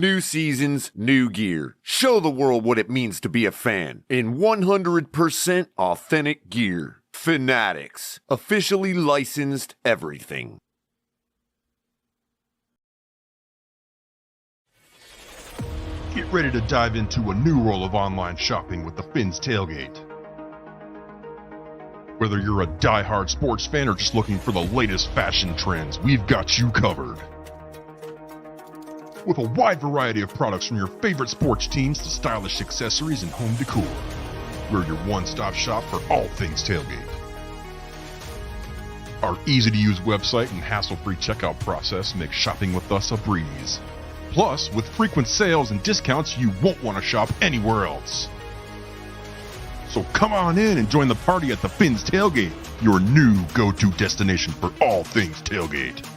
New seasons, new gear. Show the world what it means to be a fan in 100% authentic gear. Fanatics, officially licensed everything. Get ready to dive into a new world of online shopping with the Fins Tailgate. Whether you're a die-hard sports fan or just looking for the latest fashion trends, we've got you covered. With a wide variety of products from your favorite sports teams to stylish accessories and home decor, we're your one-stop shop for all things tailgate. Our easy-to-use website and hassle-free checkout process make shopping with us a breeze. Plus, with frequent sales and discounts, you won't want to shop anywhere else. So come on in and join the party at the Fins Tailgate, your new go-to destination for all things tailgate.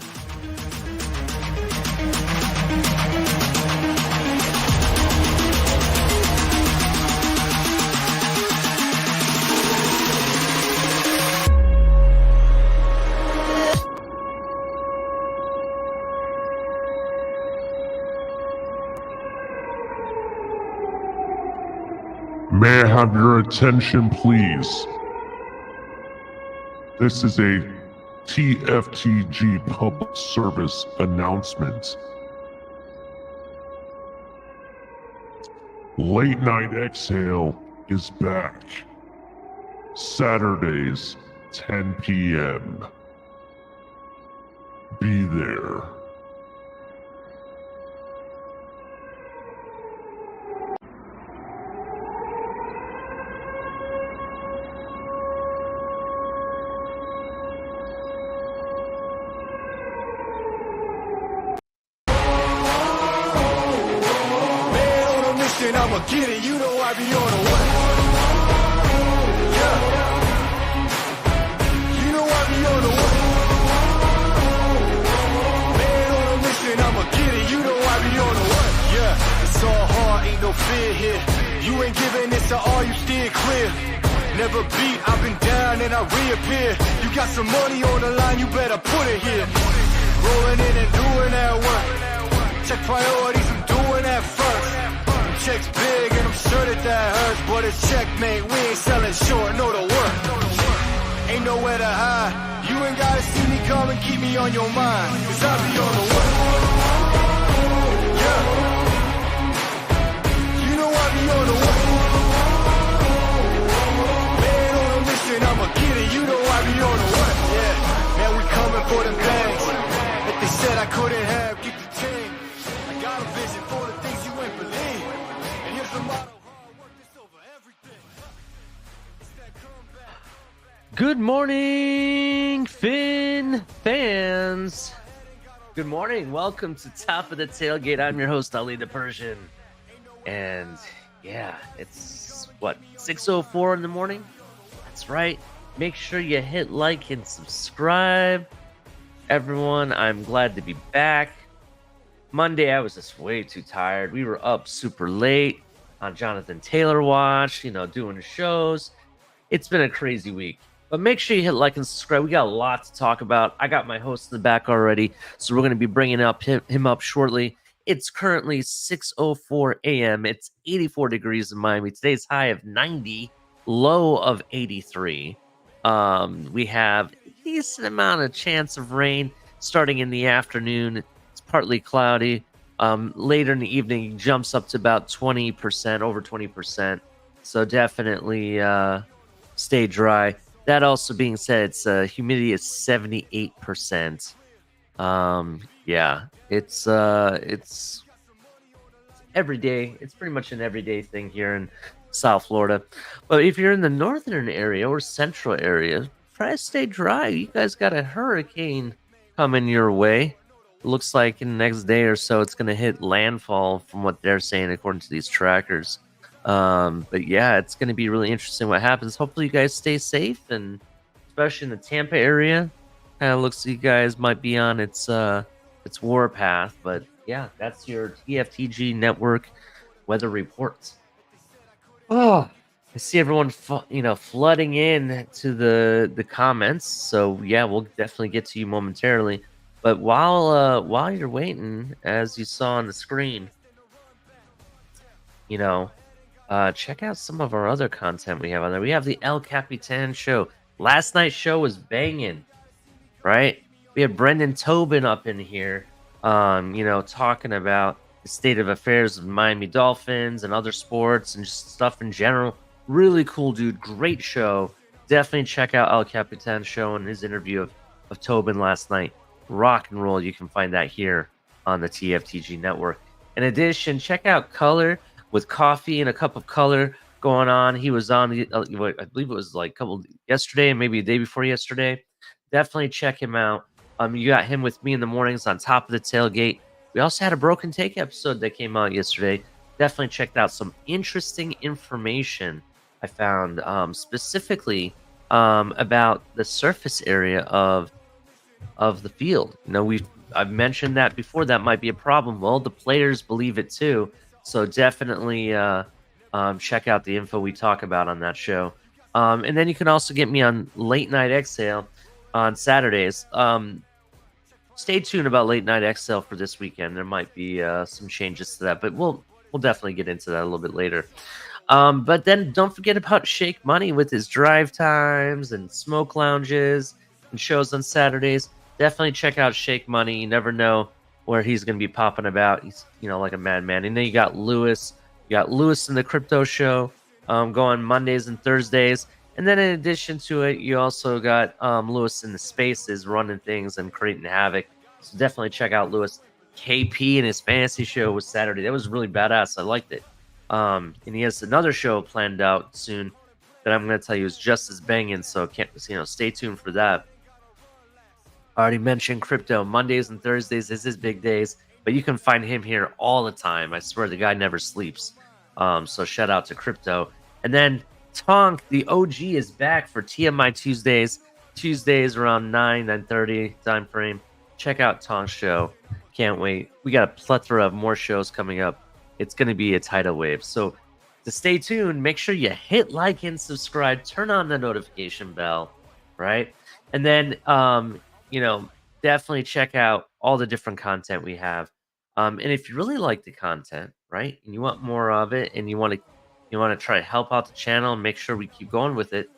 May I have your attention, please? This is a TFTG public service announcement. Late Night Exhale is back. Saturdays, 10 p.m. Be there. I'ma get it, you know I be on the way. Yeah. You know I be on the way. Man on a mission, I'ma get it, you know I be on the way. Yeah, it's all hard, ain't no fear here. You ain't giving this to all, you steer clear. Never beat, I've been down and I reappear. You got some money on the line, you better put it here. Rolling in and doing that work. Check priorities, I'm doing that first. Check's big and I'm sure that hurts, but it's checkmate, we ain't selling short, know the work. Ain't nowhere to hide, you ain't gotta see me come and keep me on your mind, cause I be on the way. Yeah, you know I be on the way. Man on a mission, I'ma get it, you know I be on the way. Yeah, man we coming for them bags, that they said I couldn't have, get the team. I got a vision for the things you ain't believe. Good morning, Fin fans. Good morning. Welcome to Top of the Tailgate. I'm your host, Ali the Persian. And yeah, it's 6:04 in the morning? That's right. Make sure you hit like and subscribe. Everyone, I'm glad to be back. Monday, I was just way too tired. We were up super late on Jonathan Taylor watch, doing shows. It's been a crazy week. But make sure you hit like and subscribe. We got a lot to talk about. I got my host in the back already, so we're going to be bringing him up shortly. It's currently 6:04 a.m. It's 84 degrees in Miami. Today's high of 90, low of 83. We have a decent amount of chance of rain starting in the afternoon. It's partly cloudy. Later in the evening, it jumps up to about 20%, over 20%. So definitely stay dry. That also being said, it's humidity is 78%. Yeah, it's every day. It's pretty much an everyday thing here in South Florida. But if you're in the northern area or central area, try to stay dry. You guys got a hurricane coming your way. Looks like in the next day or so it's going to hit landfall from what they're saying according to these trackers. But yeah, it's going to be really interesting what happens. Hopefully you guys stay safe, and especially in the Tampa area, kind of looks like you guys might be on its warpath. But yeah, that's your TFTG network weather reports. Oh, I see everyone flooding in to the comments. So yeah, we'll definitely get to you momentarily. But while you're waiting, as you saw on the screen, you know, check out some of our other content we have on there. We have the El Capitan show. Last night's show was banging, right? We had Brendan Tobin up in here, talking about the state of affairs of Miami Dolphins and other sports and just stuff in general. Really cool dude. Great show. Definitely check out El Capitan show and his interview of Tobin last night. Rock and roll. You can find that here on the TFTG network. In addition, check out Color with Coffee and a Cup of Color going on. He was on, I believe it was like a couple yesterday, maybe a day before yesterday. Definitely check him out. You got him with me in the mornings on Top of the Tailgate. We also had a Broken Take episode that came out yesterday. Definitely checked out some interesting information I found specifically about the surface area of the field. I've mentioned that before. That might be a problem. Well, the players believe it too. So definitely check out the info we talk about on that show. And then you can also get me on Late Night Exhale on Saturdays. Stay tuned about Late Night Exhale for this weekend. There might be some changes to that, but we'll definitely get into that a little bit later. But then don't forget about Shake Money with his drive times and smoke lounges and shows on Saturdays. Definitely check out Shake Money. You never know where he's going to be popping about. He's, like a madman. And then you got Lewis. You got Lewis in the Crypto Show going Mondays and Thursdays. And then in addition to it, you also got Lewis in the Spaces running things and creating havoc. So definitely check out Lewis. KP and his fantasy show was Saturday. That was really badass. I liked it. And he has another show planned out soon that I'm going to tell you is just as banging. So stay tuned for that. I already mentioned crypto. Mondays and Thursdays is his big days, but you can find him here all the time. I swear the guy never sleeps. So shout out to crypto. And then Tonk, the OG, is back for TMI Tuesdays around 9:30 time frame. Check out Tonk's show. Can't wait. We got a plethora of more shows coming up. It's going to be a tidal wave. So to stay tuned, make sure you hit like and subscribe. Turn on the notification bell, right? And then, definitely check out all the different content we have. And if you really like the content, right, and you want more of it, and you want to try to help out the channel and make sure we keep going with it,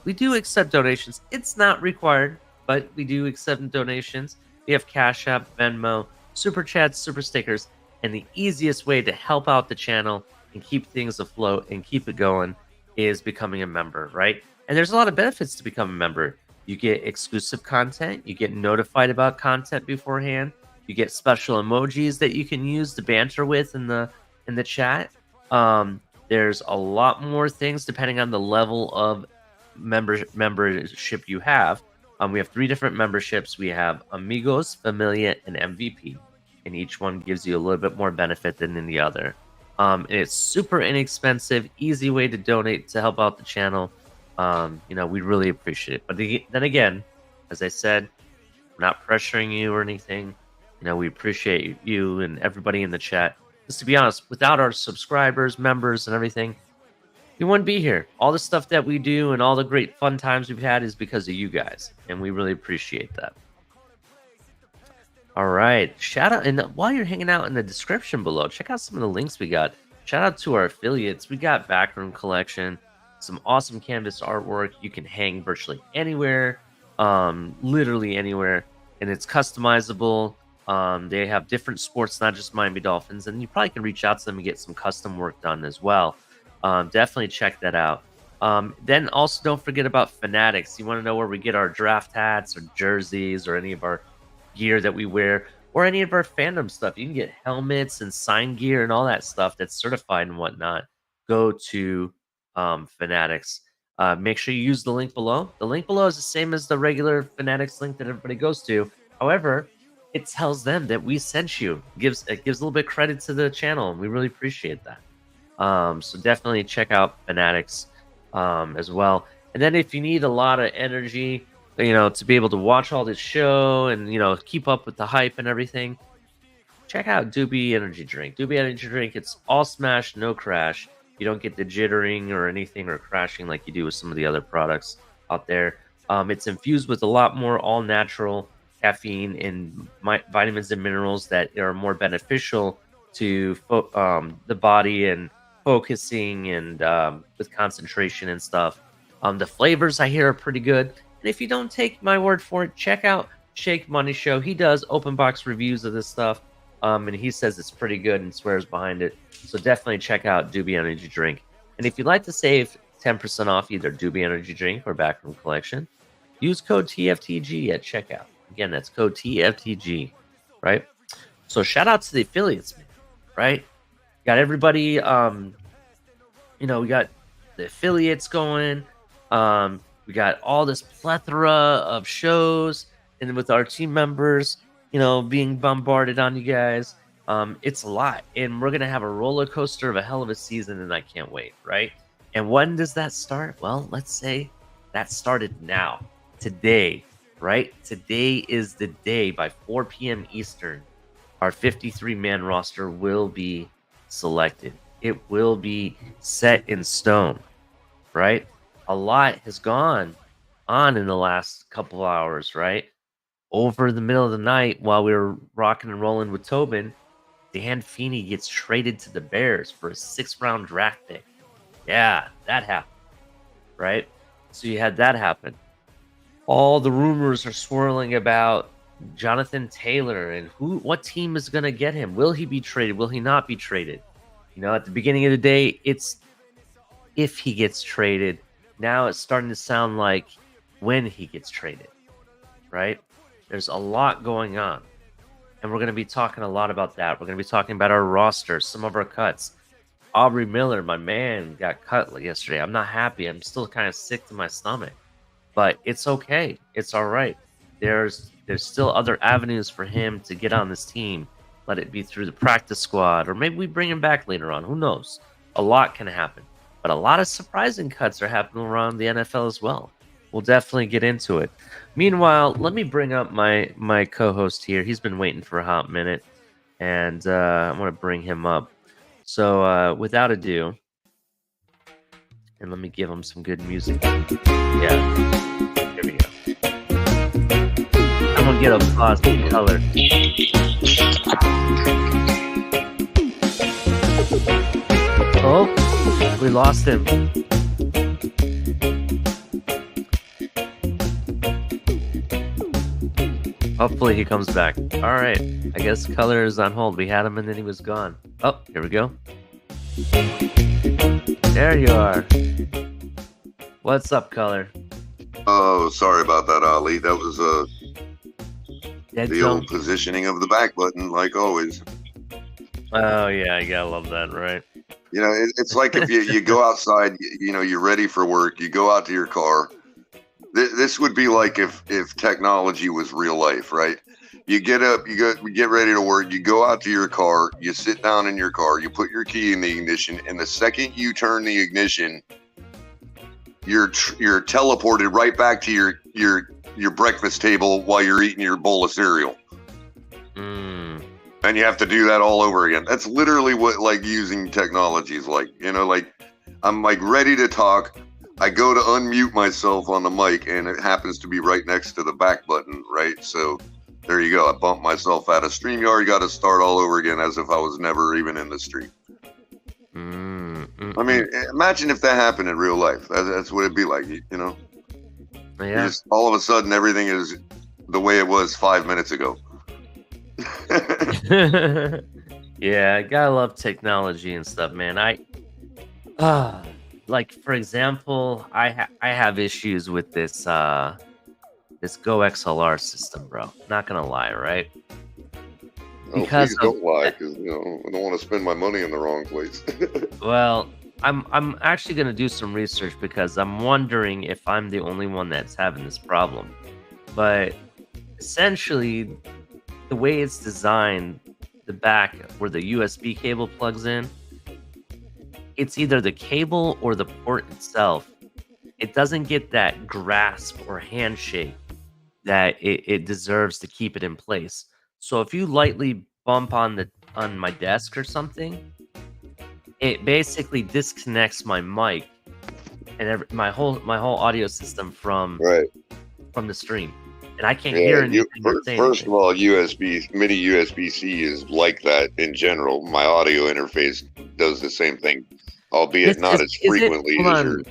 we do accept donations. It's not required, but we do accept donations. We have Cash App, Venmo, Super Chats, Super Stickers, and the easiest way to help out the channel and keep things afloat and keep it going is becoming a member, right? And there's a lot of benefits to become a member. You get exclusive content. You get notified about content beforehand. You get special emojis that you can use to banter with in the chat. There's a lot more things depending on the level of membership you have. We have 3 different memberships. We have Amigos, Familia, and MVP. And each one gives you a little bit more benefit than in the other. And it's super inexpensive, easy way to donate to help out the channel. We really appreciate it. But then again, as I said, we're not pressuring you or anything. We appreciate you and everybody in the chat. Just to be honest, without our subscribers, members, and everything, we wouldn't be here. All the stuff that we do and all the great fun times we've had is because of you guys. And we really appreciate that. All right. Shout out. And while you're hanging out in the description below, check out some of the links we got. Shout out to our affiliates. We got Backroom Collection, some awesome canvas artwork. You can hang virtually anywhere, literally anywhere. And it's customizable. They have different sports, not just Miami Dolphins. And you probably can reach out to them and get some custom work done as well. Definitely check that out. Then also don't forget about Fanatics. You want to know where we get our draft hats or jerseys or any of our gear that we wear or any of our fandom stuff. You can get helmets and sign gear and all that stuff that's certified and whatnot. Go to Fanatics. Make sure you use the link below. The link below is the same as the regular Fanatics link that everybody goes to. However, it tells them that we sent you. It gives a little bit of credit to the channel, and we really appreciate that. So definitely check out Fanatics as well. And then if you need a lot of energy, to be able to watch all this show and, keep up with the hype and everything, check out Doobie Energy Drink. Doobie Energy Drink, it's all smash, no crash. You don't get the jittering or anything or crashing like you do with some of the other products out there. It's infused with a lot more all-natural caffeine and vitamins and minerals that are more beneficial to the body and focusing and with concentration and stuff. The flavors I hear are pretty good. And if you don't take my word for it, check out Shake Money Show. He does open box reviews of this stuff. And he says it's pretty good and swears behind it. So definitely check out Doobie Energy Drink. And if you'd like to save 10% off either Doobie Energy Drink or Backroom Collection, use code TFTG at checkout. Again, that's code TFTG, right? So shout out to the affiliates, man, right? Got everybody, we got the affiliates going. We got all this plethora of shows, and with our team members, being bombarded on you guys. It's a lot, and we're gonna have a roller coaster of a hell of a season, and I can't wait, right? And when does that start? Well, let's say that started now, today, right? Today is the day. By 4 p.m. Eastern, our 53-man roster will be selected. It will be set in stone, right? A lot has gone on in the last couple of hours, right? Over the middle of the night, while we were rocking and rolling with Tobin, Dan Feeney gets traded to the Bears for a 6th-round draft pick. Yeah, that happened, right? So you had that happen. All the rumors are swirling about Jonathan Taylor and what team is going to get him. Will he be traded? Will he not be traded? At the beginning of the day, it's if he gets traded. Now it's starting to sound like when he gets traded, right? There's a lot going on, and we're going to be talking a lot about that. We're going to be talking about our roster, some of our cuts. Aubrey Miller, my man, got cut yesterday. I'm not happy. I'm still kind of sick to my stomach, but it's okay. It's all right. There's still other avenues for him to get on this team. Let it be through the practice squad, or maybe we bring him back later on. Who knows? A lot can happen, but a lot of surprising cuts are happening around the NFL as well. We'll definitely get into it. Meanwhile, let me bring up my co-host here. He's been waiting for a hot minute, and I'm going to bring him up. So without ado, and let me give him some good music. Yeah, here we go. I'm going to get a positive color. Oh, we lost him. Hopefully he comes back. All right. I guess Color is on hold. We had him and then he was gone. Oh, here we go. There you are. What's up, Color? Oh, sorry about that, Ali. That was the zone. old positioning of the back button, like always. Oh, yeah. You gotta love that, right? It's like if you go outside, you're ready for work. You go out to your car. This would be like if technology was real life, right? You get up, you get ready to work, you go out to your car, you sit down in your car, you put your key in the ignition, and the second you turn the ignition, you're teleported right back to your breakfast table while you're eating your bowl of cereal. And you have to do that all over again. That's literally what using technology is like. I'm ready to talk. I go to unmute myself on the mic, and it happens to be right next to the back button, right? So there you go. I bumped myself out of StreamYard. Got to start all over again as if I was never even in the stream. I mean, imagine if that happened in real life. That's what it'd be like, Yeah. Just all of a sudden, everything is the way it was 5 minutes ago. Yeah, gotta love technology and stuff, man. For example, I have issues with this this Go XLR system, bro. Not gonna lie, right? Because don't lie, because I don't want to spend my money in the wrong place. Well, I'm actually gonna do some research because I'm wondering if I'm the only one that's having this problem. But essentially, the way it's designed, the back where the USB cable plugs in, it's either the cable or the port itself. It doesn't get that grasp or handshake that it deserves to keep it in place. So if you lightly bump on my desk or something, it basically disconnects my mic and my whole audio system from the stream. and I can't hear anything. First of all, mini USB-C is like that in general. My audio interface does the same thing, albeit not as frequently as yours.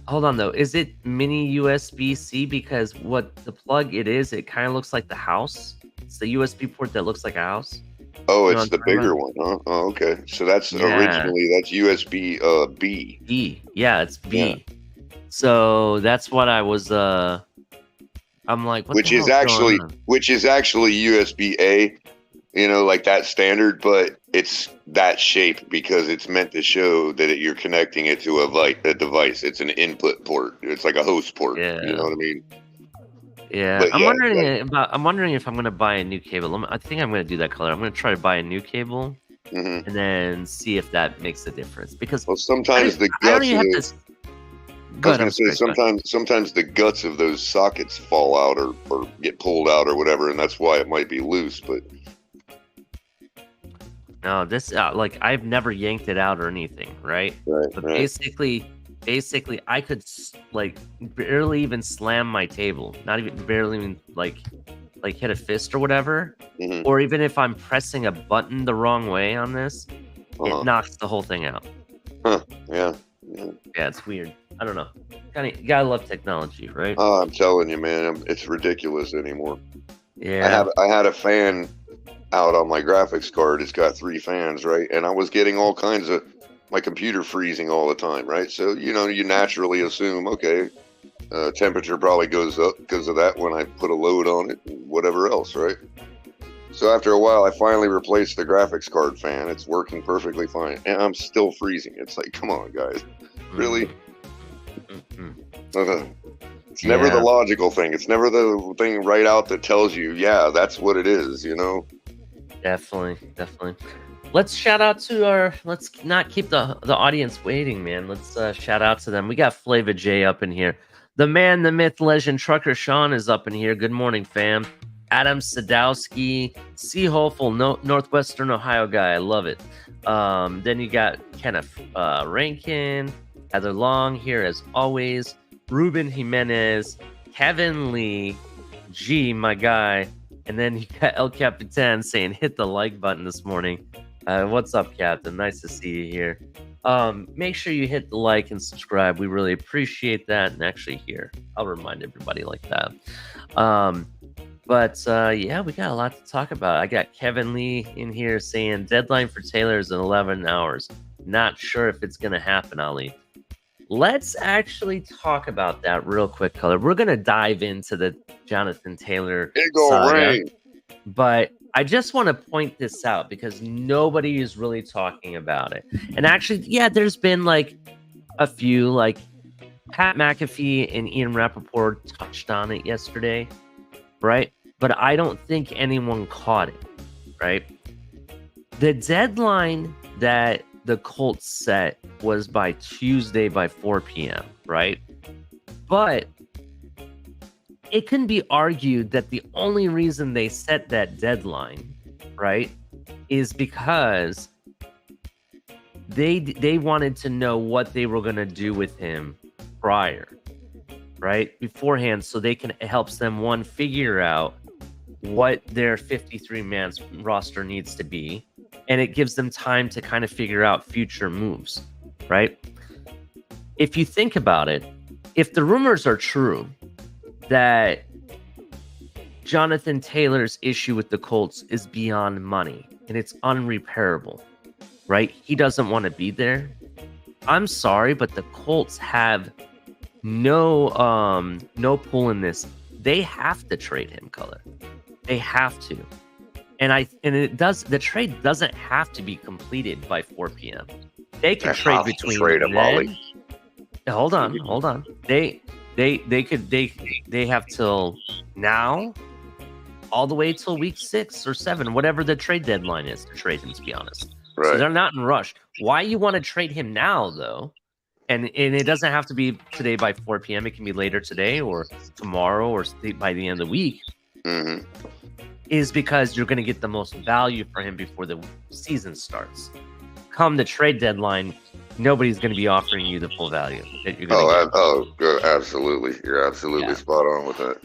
Hold on, though. Is it mini USB-C? Because what the plug it kind of looks like the house. It's the USB port that looks like a house. Oh, it's the bigger one, huh? Oh, okay. So that's originally USB B. B. Yeah, it's B. Yeah. So that's what I was. I'm like, which is actually USB A. Like that standard, but it's that shape because it's meant to show that you're connecting it to a device. It's an input port. It's like a host port. Yeah. You know what I mean? Yeah. I'm wondering if I'm going to buy a new cable. I think I'm going to do that color. I'm going to try to buy a new cable and then see if that makes a difference. Because sometimes the guts sometimes the guts of those sockets fall out or get pulled out or whatever, and that's why it might be loose. But no, this I've never yanked it out or anything, right? But basically, I could barely even slam my table, not even barely even like hit a fist or whatever, or even if I'm pressing a button the wrong way on this, it knocks the whole thing out. Yeah, it's weird. I don't know. You gotta love technology, right? Oh, I'm telling you, man, it's ridiculous anymore. Yeah, I had a fan out on my graphics card. It's got 3 fans, right? And I was getting all kinds of my computer freezing all the time, right? So you naturally assume, okay, temperature probably goes up because of that when I put a load on it and whatever else, right? So after a while, I finally replaced the graphics card fan. It's working perfectly fine, and I'm still freezing. It's like, come on, guys, really? It's never the logical thing. It's never the thing right out that tells you, yeah, that's what it is, Definitely. Let's shout out to let's not keep the audience waiting, man. Let's shout out to them. We got Flava J up in here. The man, the myth, legend, Trucker Sean is up in here. Good morning, fam. Adam Sadowski, Sea Hopeful, Northwestern Ohio guy. I love it. Then you got Kenneth Rankin, Heather Long here as always. Ruben Jimenez, Kevin Lee, G, my guy. And then you got El Capitan saying, hit the like button this morning. What's up, Captain? Nice to see you here. Make sure you hit the like and subscribe. We really appreciate that. And actually here, I'll remind everybody like that. But we got a lot to talk about. I got Kevin Lee in here saying deadline for Taylor is in 11 hours. Not sure if it's going to happen, Ali. Let's actually talk about that real quick, Color. We're going to dive into the Jonathan Taylor saga, but I just want to point this out because nobody is really talking about it. And actually, there's been a few, Pat McAfee and Ian Rappaport touched on it yesterday, right? But I don't think anyone caught it, right? The deadline that the Colts set was by Tuesday by 4 p.m., right? But it can be argued that the only reason they set that deadline, right, is because they wanted to know what they were going to do with him prior, right, beforehand, so it helps them, one, figure out what their 53-man roster needs to be, and it gives them time to kind of figure out future moves, right? If you think about it, if the rumors are true that Jonathan Taylor's issue with the Colts is beyond money and it's unrepairable, right? He doesn't want to be there. I'm sorry, but the Colts have no pull in this. They have to trade him, Color. They have to. The trade doesn't have to be completed by 4 p.m. They can trade between then. Hold on. They have till now, all the way till week 6 or 7, whatever the trade deadline is to trade him, to be honest. Right. So they're not in a rush. Why you want to trade him now, though? And it doesn't have to be today by 4 p.m. It can be later today or tomorrow or by the end of the week. Mm-hmm. Is because you're going to get the most value for him before the season starts. Come the trade deadline, nobody's going to be offering you the full value that you're going to get. Absolutely. You're absolutely spot on with that.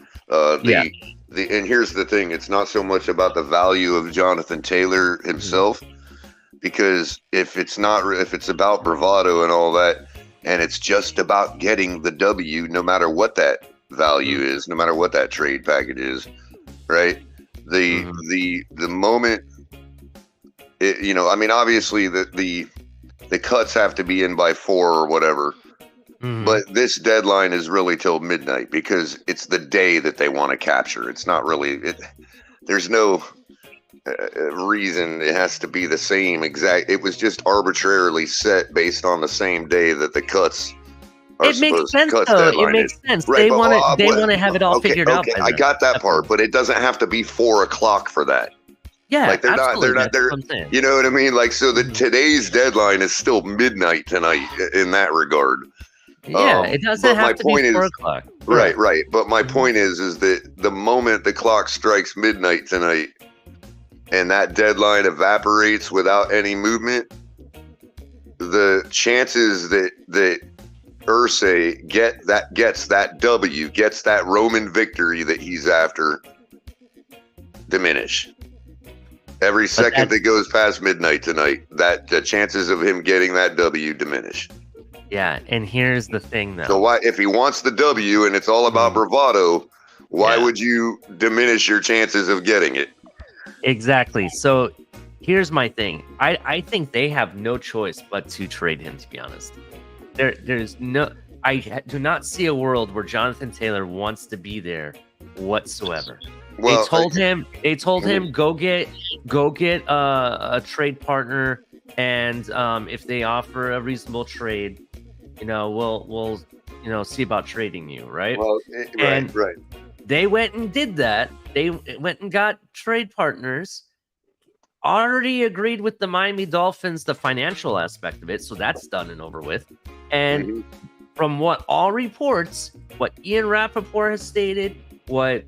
and here's the thing: it's not so much about the value of Jonathan Taylor himself, because if it's about bravado and all that, and it's just about getting the W, no matter what that value is, no matter what that trade package is, right? The moment, obviously the cuts have to be in by 4 or whatever. But this deadline is really till midnight because it's the day that they want to capture. It's not really there's no reason it has to be the same exact. It was just arbitrarily set based on the same day that the cuts are it makes sense, cuts though. deadline It makes is. sense. Right, they want to have it all figured out. I got that part, but it doesn't have to be 4 o'clock for that. Yeah, like they're absolutely. not you know what I mean? Like, so today's deadline is still midnight tonight in that regard. Yeah, it doesn't have to be 4 o'clock. Right. But my point is that the moment the clock strikes midnight tonight and that deadline evaporates without any movement, the chances that Irsay gets that W, gets that Roman victory that he's after, diminish. Every second that goes past midnight tonight, that the chances of him getting that W diminish. Yeah, and here's the thing, though. So why, if he wants the W and it's all about bravado, why would you diminish your chances of getting it? Exactly. So here's my thing. I think they have no choice but to trade him, to be honest. There's no... I do not see a world where Jonathan Taylor wants to be there whatsoever. Well, they told him go get a trade partner, and if they offer a reasonable trade, we'll see about trading you, right? Well, right. They went and did that. They went and got trade partners. Already agreed with the Miami Dolphins, the financial aspect of it, so that's done and over with. And from what all reports, what Ian Rappaport has stated, what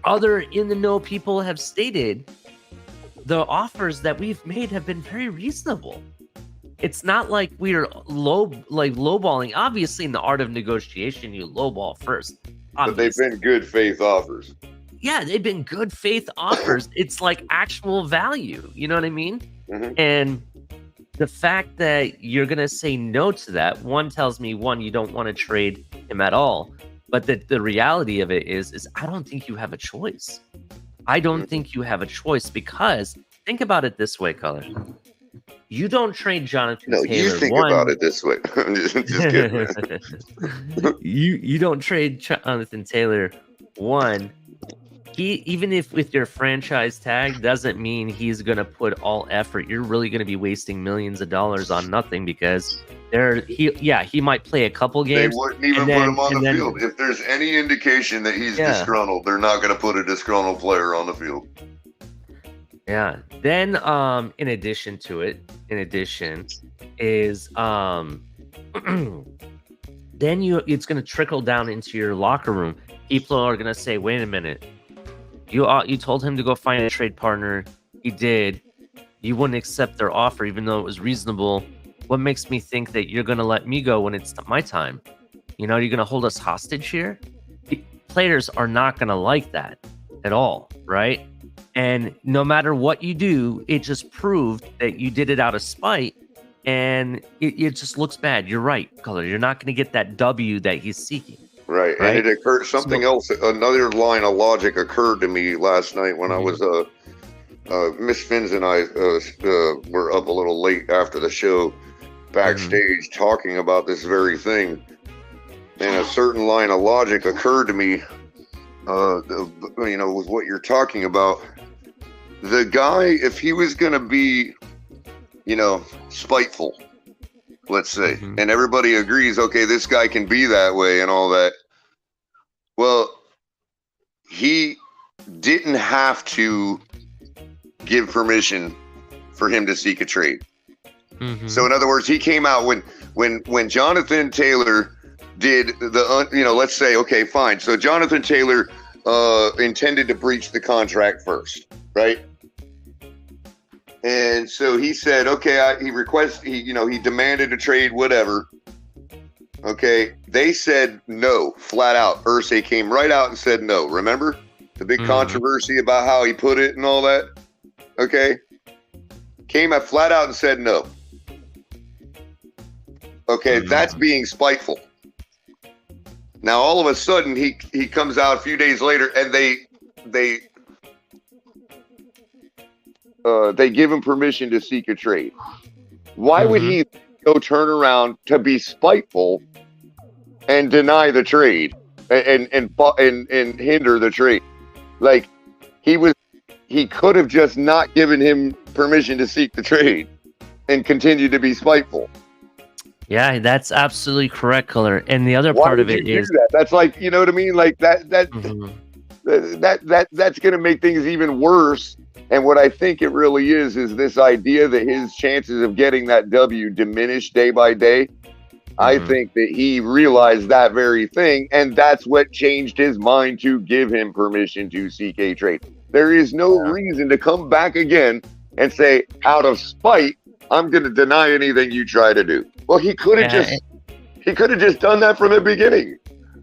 other in-the-know people have stated, the offers that we've made have been very reasonable. It's not like we're lowballing. Obviously, in the art of negotiation, you lowball first. Obviously. But they've been good faith offers. Yeah, they've been good faith offers. It's like actual value. You know what I mean? And the fact that you're going to say no to that, tells me, you don't want to trade him at all. But the reality of it is I don't think you have a choice. I don't think you have a choice because think about it this way, Color. You don't trade Jonathan Taylor. You think about it this way. I'm just kidding. you don't trade Jonathan Taylor. Even if with your franchise tag, doesn't mean he's going to put all effort. You're really going to be wasting millions of dollars on nothing because he might play a couple games. They wouldn't even put him on the field. If there's any indication that he's disgruntled, they're not going to put a disgruntled player on the field. Yeah. Then, in addition is then it's going to trickle down into your locker room. People are going to say, "Wait a minute, you told him to go find a trade partner. He did. You wouldn't accept their offer, even though it was reasonable. What makes me think that you're going to let me go when it's my time? You're going to hold us hostage here?" Players are not going to like that at all, right? And no matter what you do, it just proved that you did it out of spite, and it just looks bad. You're right, Color. You're not going to get that W that he's seeking. Right. And it occurred something else. Another line of logic occurred to me last night when I was Miss Fins and I were up a little late after the show backstage talking about this very thing. And a certain line of logic occurred to me, with what you're talking about. The guy, if he was going to be, spiteful, let's say, and everybody agrees, okay, this guy can be that way and all that. Well, he didn't have to give permission for him to seek a trade. So in other words, he came out when Jonathan Taylor did let's say, okay, fine. So Jonathan Taylor intended to breach the contract first, right? And so he said, okay, he demanded a trade, whatever. Okay, they said no, flat out. Irsay came right out and said no. Remember? big controversy about how he put it and all that. Okay. Came out flat out and said no. Okay, that's being spiteful. Now all of a sudden he comes out a few days later and they give him permission to seek a trade. Why would he go turn around to be spiteful and deny the trade and hinder the trade? Like he could have just not given him permission to seek the trade and continue to be spiteful. Yeah, that's absolutely correct, Color. And the other part of it is that's like, you know what I mean? Like that's going to make things even worse. And what I think it really is this idea that his chances of getting that W diminish day by day. I think that he realized that very thing, and that's what changed his mind to give him permission to seek a trade. There is no reason to come back again and say, out of spite, I'm going to deny anything you try to do. Well, he could have just done that from the beginning.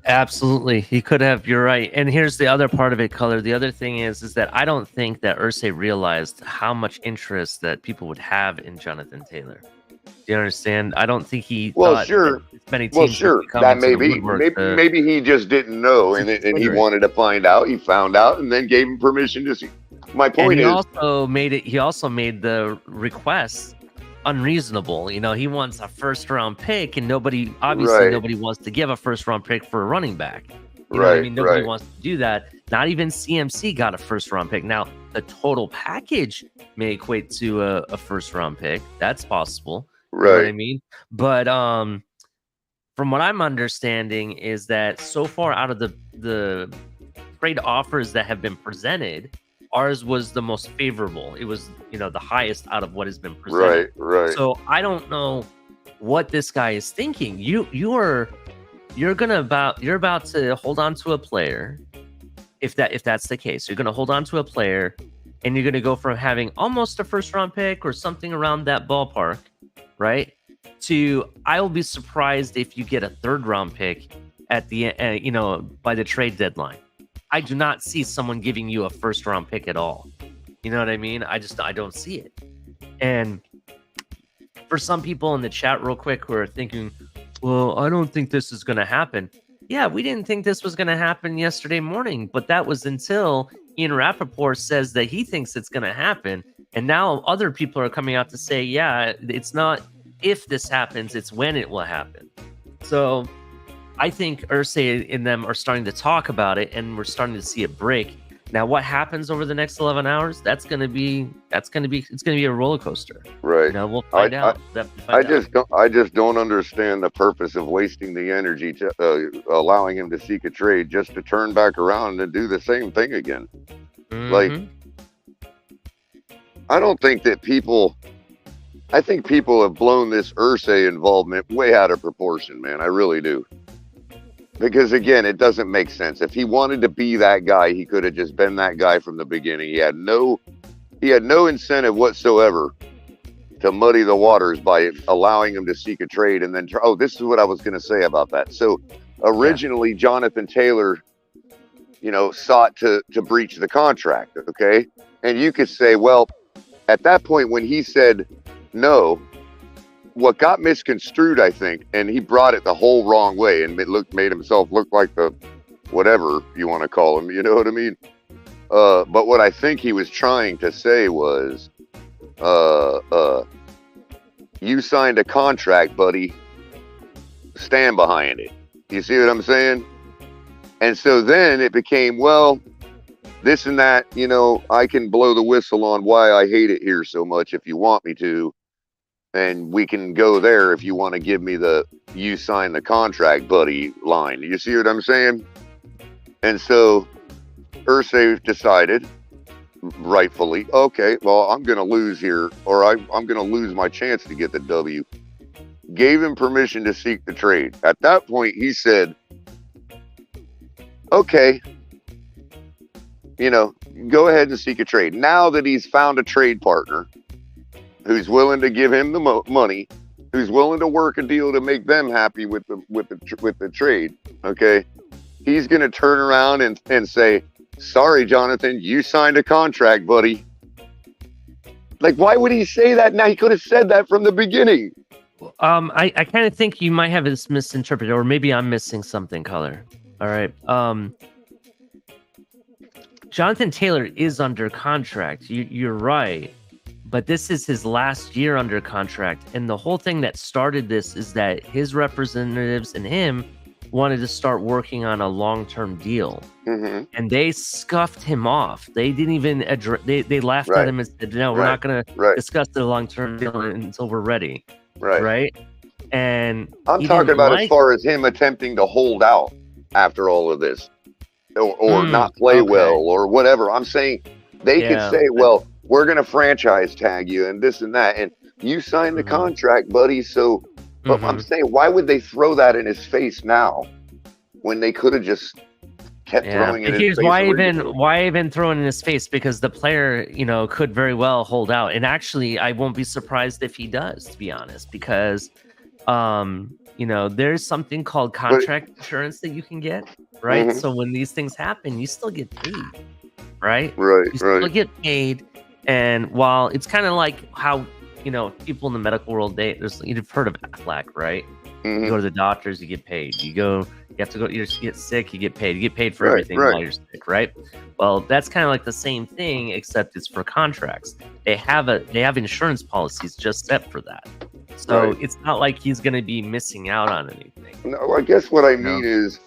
Absolutely. He could have. You're right. And here's the other part of it, Color. The other thing is that I don't think that Irsay realized how much interest that people would have in Jonathan Taylor. Do you understand? I don't think he thought that many teams would come that into may the be. woodwork Maybe he just didn't know and he wanted to find out. He found out and then gave him permission to see. My point is, he also made the request unreasonable. You know, he wants a first round pick, and nobody wants to give a first round pick for a running back. You know what I mean? Nobody wants to do that. Not even CMC got a first round pick. Now, the total package may equate to a first round pick. That's possible. You know what I mean? But from what I'm understanding is that so far out of the trade offers that have been presented, ours was the most favorable. It was, the highest out of what has been presented. Right. So I don't know what this guy is thinking. You're about to hold on to a player. If that's the case, you're going to hold on to a player, and you're going to go from having almost a first round pick or something around that ballpark, right? To I will be surprised if you get a third round pick at the by the trade deadline. I do not see someone giving you a first round pick at all. You know what I mean? I don't see it. And for some people in the chat real quick who are thinking, well, I don't think this is going to happen. Yeah, we didn't think this was going to happen yesterday morning, but that was until Ian Rappaport says that he thinks it's going to happen. And now other people are coming out to say, yeah, it's not if this happens, it's when it will happen. So I think Irsay and them are starting to talk about it, and we're starting to see it break. Now, what happens over the next 11 hours? It's going to be a roller coaster. Right. We'll find out. I just don't understand the purpose of wasting the energy to allowing him to seek a trade just to turn back around and do the same thing again. Like, I don't think that I think people have blown this Irsay involvement way out of proportion, man. I really do. Because again, it doesn't make sense. If he wanted to be that guy, he could have just been that guy from the beginning. He had no incentive whatsoever to muddy the waters by allowing him to seek a trade. And then, this is what I was going to say about that. So originally, Jonathan Taylor, sought to breach the contract. Okay. And you could say, well, at that point, when he said no, what got misconstrued, I think, and he brought it the whole wrong way and made himself look like the whatever you want to call him. You know what I mean? But what I think he was trying to say was, you signed a contract, buddy. Stand behind it. You see what I'm saying? And so then it became, well, this and that, I can blow the whistle on why I hate it here so much if you want me to. And we can go there if you want to give me the you sign the contract, buddy line. You see what I'm saying? And so Irsay decided, rightfully, okay, well, I'm going to lose here, or I'm going to lose my chance to get the W. Gave him permission to seek the trade. At that point, he said, okay, go ahead and seek a trade. Now that he's found a trade partner who's willing to give him the money, who's willing to work a deal to make them happy with the trade, okay? He's going to turn around and say, sorry, Jonathan, you signed a contract, buddy. Like, why would he say that now? He could have said that from the beginning. I kind of think you might have this misinterpreted, or maybe I'm missing something, Color. All right. Jonathan Taylor is under contract. You're right. But this is his last year under contract. And the whole thing that started this is that his representatives and him wanted to start working on a long-term deal. Mm-hmm. And they scuffed him off. They didn't even address, they laughed at him and said, no, we're not going to discuss the long-term deal until we're ready. Right. And I'm talking about as far as him attempting to hold out after all of this or not play well or whatever. I'm saying they could say, well, we're going to franchise tag you and this and that. And you signed the contract, buddy. So, but I'm saying, why would they throw that in his face now when they could have just kept throwing it in his face? Why even throw it in his face? Because the player, could very well hold out. And actually, I won't be surprised if he does, to be honest, because, there's something called contract insurance that you can get, right? So when these things happen, you still get paid, right? You still get paid. And while it's kind of like how, people in the medical world, you've heard of Aflac, right? You go to the doctors, you get paid. You have to go, you get sick, you get paid. You get paid for everything while you're sick, right? Well, that's kind of like the same thing, except it's for contracts. They have insurance policies just set for that. So it's not like he's going to be missing out on anything. No, I guess what I mean is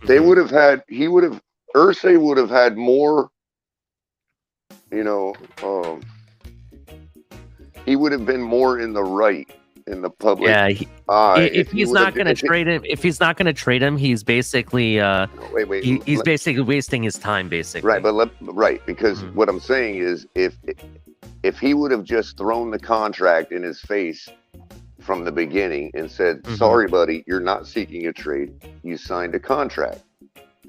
they would have had, Irsay would have had more, he would have been more in the right in the public. Yeah, if he's not going to trade him, he's basically he's basically wasting his time, basically. Right, because what I'm saying is if he would have just thrown the contract in his face from the beginning and said, sorry, buddy, you're not seeking a trade. You signed a contract.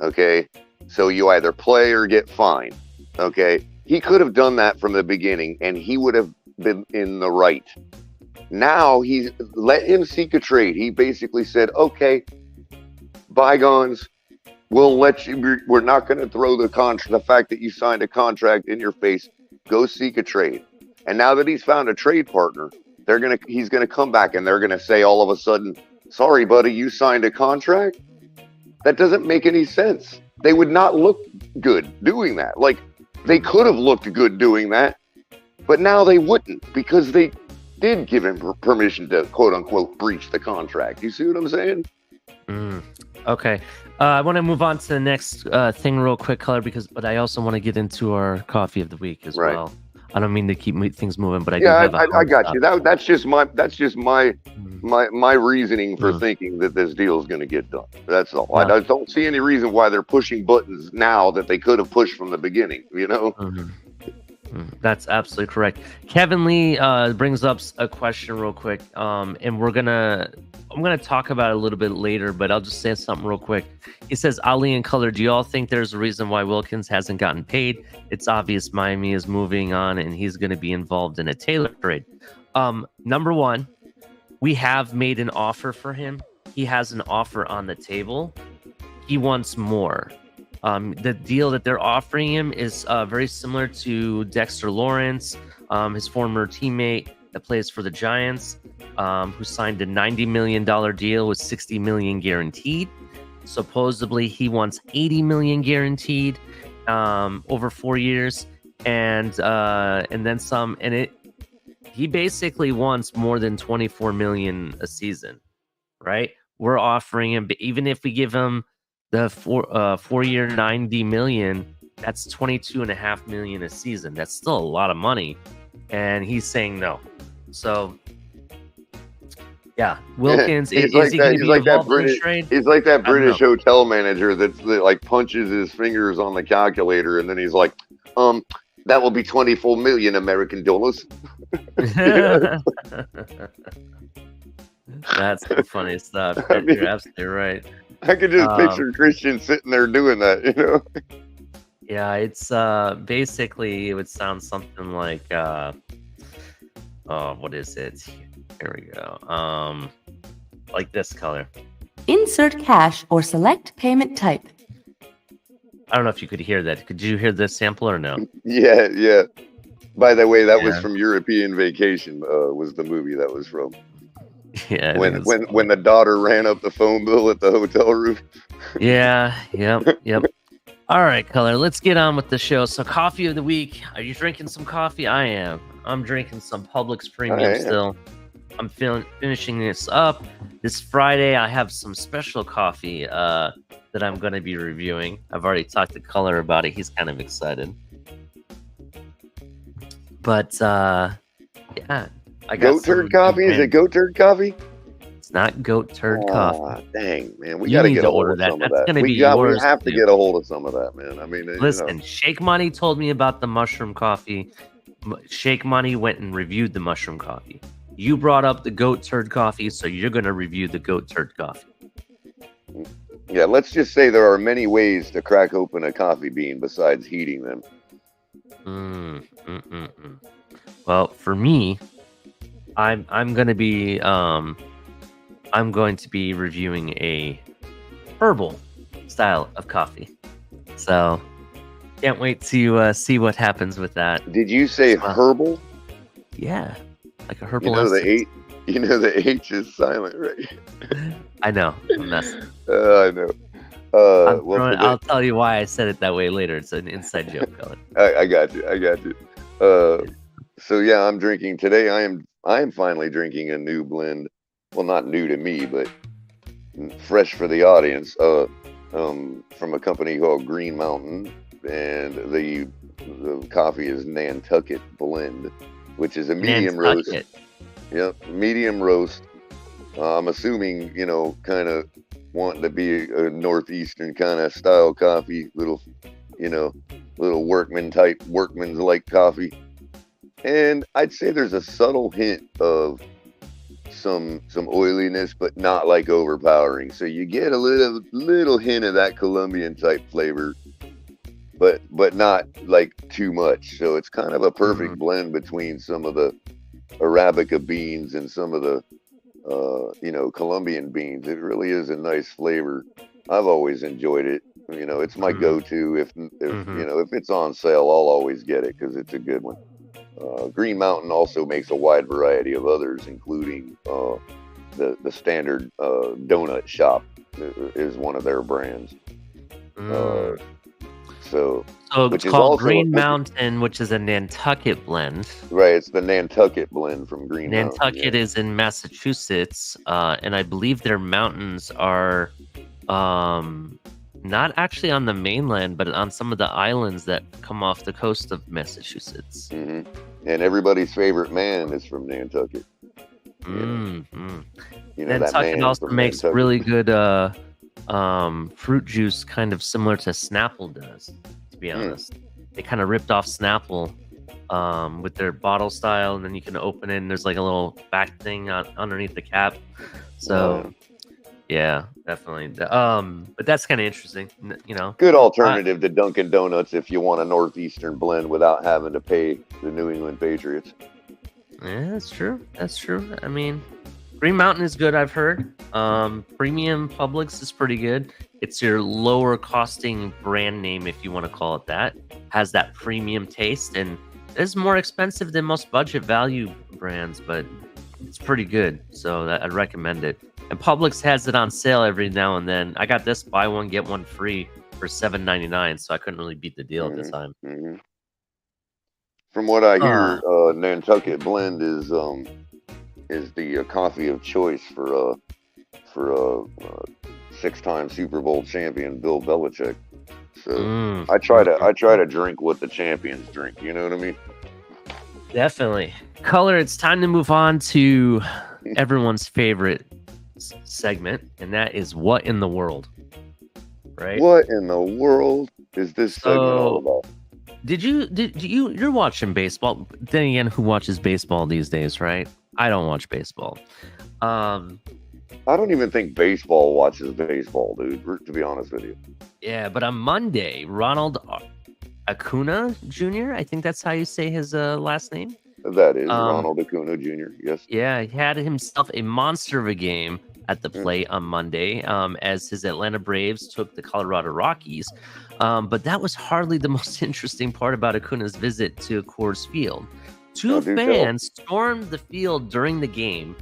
Okay, so you either play or get fined. Okay, he could have done that from the beginning and he would have been in the right. Now he's let him seek a trade. He basically said, okay, bygones, we'll let you, we're not going to throw the fact that you signed a contract in your face. Go seek a trade. And now that he's found a trade partner, he's going to come back and they're going to say all of a sudden, sorry, buddy, you signed a contract? That doesn't make any sense. They would not look good doing that. Like, they could have looked good doing that, but now they wouldn't because they did give him permission to quote unquote breach the contract. You see what I'm saying? Okay. I want to move on to the next thing real quick, Color, but I also want to get into our coffee of the week as well. I don't mean to keep things moving, but I got you. That's just my reasoning for thinking that this deal is going to get done. That's all. I don't see any reason why they're pushing buttons now that they could have pushed from the beginning. That's absolutely correct. Kevin Lee brings up a question real quick, and I'm gonna talk about it a little bit later, but I'll just say something real quick. He says, Ali and Color, do you all think there's a reason why Wilkins hasn't gotten paid? It's obvious Miami is moving on and he's going to be involved in a Taylor trade. Number one, we have made an offer for him. He has an offer on the table. He wants more. The deal that they're offering him is very similar to Dexter Lawrence, his former teammate that plays for the Giants, who signed a $90 million deal with $60 million guaranteed. Supposedly, he wants $80 million guaranteed over 4 years, and then some. And he basically wants more than $24 million a season, right? We're offering him, even if we give him the 4-year $90 million, that's $22.5 million a season. That's still a lot of money, and he's saying no. So, yeah, Wilkins is he going to be involved in the trade? He's like that British hotel manager that like punches his fingers on the calculator, and then he's like, that will be 24 million American dollars. That's the funny stuff. You're absolutely right. I could just picture Christian sitting there doing that, Yeah, it's basically it would sound something like what is it? Here we go. Like this, Color. Insert cash or select payment type. I don't know if you could hear that. Could you hear the sample or no? Yeah. By the way, that was from European Vacation. Was the movie that was from? Yeah. When the daughter ran up the phone bill at the hotel room. Yeah. Yep. All right, Color. Let's get on with the show. So, coffee of the week. Are you drinking some coffee? I am. I'm drinking some Publix Premium still. I'm finishing this up. This Friday, I have some special coffee that I'm going to be reviewing. I've already talked to Color about it. He's kind of excited. But, yeah. I got Goat Turd Coffee? Is it Goat Turd Coffee? It's not Goat Turd Coffee. Dang, man. We got to get a hold of some of that. We have to get a hold of some of that, man. I mean, listen, Shake Money told me about the mushroom coffee. Shake Money went and reviewed the mushroom coffee. You brought up the Goat Turd Coffee, so you're going to review the Goat Turd Coffee. Yeah, let's just say there are many ways to crack open a coffee bean besides heating them. Well, for me, I'm going to be reviewing a herbal style of coffee. So can't wait to see what happens with that. Did you say herbal? Yeah, like a herbal. You know the H is silent, right? I know. I'm messing. I know. I'll tell you why I said it that way later. It's an inside joke, Colin. I got you. So yeah, I'm drinking today. I am finally drinking a new blend. Well, not new to me, but fresh for the audience. From a company called Green Mountain, and the coffee is Nantucket Blend, which is a medium roast. Yep, medium roast. I'm assuming, kind of wanting to be a northeastern kind of style coffee, little workman's like coffee. And I'd say there's a subtle hint of some oiliness, but not like overpowering. So you get a little hint of that Colombian type flavor, but not like too much. So it's kind of a perfect blend between some of the Arabica beans and some of the Colombian beans. It really is a nice flavor. I've always enjoyed it. It's my go-to. If it's on sale, I'll always get it because it's a good one. Green Mountain also makes a wide variety of others, including the standard donut shop is one of their brands. So it's called Green Mountain, which is a Nantucket blend. Right, it's the Nantucket blend from Green Mountain. Nantucket is in Massachusetts, and I believe their mountains are not actually on the mainland, but on some of the islands that come off the coast of Massachusetts. And everybody's favorite man is from Nantucket. Nantucket also makes really good fruit juice, kind of similar to Snapple does, to be honest. They kind of ripped off Snapple with their bottle style, and then you can open it and there's like a little back thing underneath the cap. So yeah, definitely. But that's kind of interesting, Good alternative to Dunkin' Donuts if you want a northeastern blend without having to pay the New England Patriots. Yeah, that's true. I mean, Green Mountain is good, I've heard. Premium Publix is pretty good. It's your lower costing brand name, if you want to call it that. Has that premium taste, and is more expensive than most budget value brands, but it's pretty good. So I'd recommend it. And Publix has it on sale every now and then. I got this buy one get one free for $7.99, so I couldn't really beat the deal at the time. From what I hear, Nantucket Blend is the coffee of choice for 6-time Super Bowl champion Bill Belichick. So I try to drink what the champions drink. You know what I mean? Definitely. Color. It's time to move on to everyone's favorite segment, and that is What in the World. Right? What in the world is this segment all about? You're watching baseball? Then again, who watches baseball these days, right? I don't watch baseball. I don't even think baseball watches baseball, dude, to be honest with you. Yeah, but on Monday, Ronald Acuna Jr., I think that's how you say his last name. That is Ronald Acuna Jr., yes. Yeah, he had himself a monster of a game at the plate on Monday as his Atlanta Braves took the Colorado Rockies But that was hardly the most interesting part about Acuna's visit to Coors Field. Two fans stormed the field during the game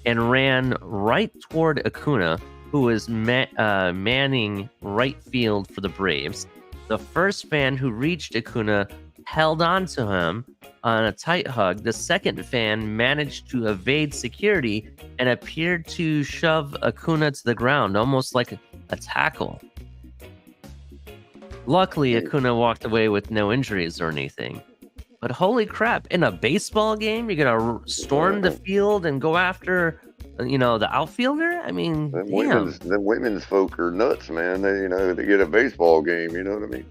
and ran right toward Acuna, who was manning right field for the Braves. The first fan who reached Acuna held on to him on a tight hug. The second fan managed to evade security and appeared to shove Acuna to the ground, almost like a tackle. Luckily, Acuna walked away with no injuries or anything. But holy crap, in a baseball game, you're going to storm the field and go after, the outfielder? I mean, them damn. women's folk are nuts, man. They, they get a baseball game, you know what I mean?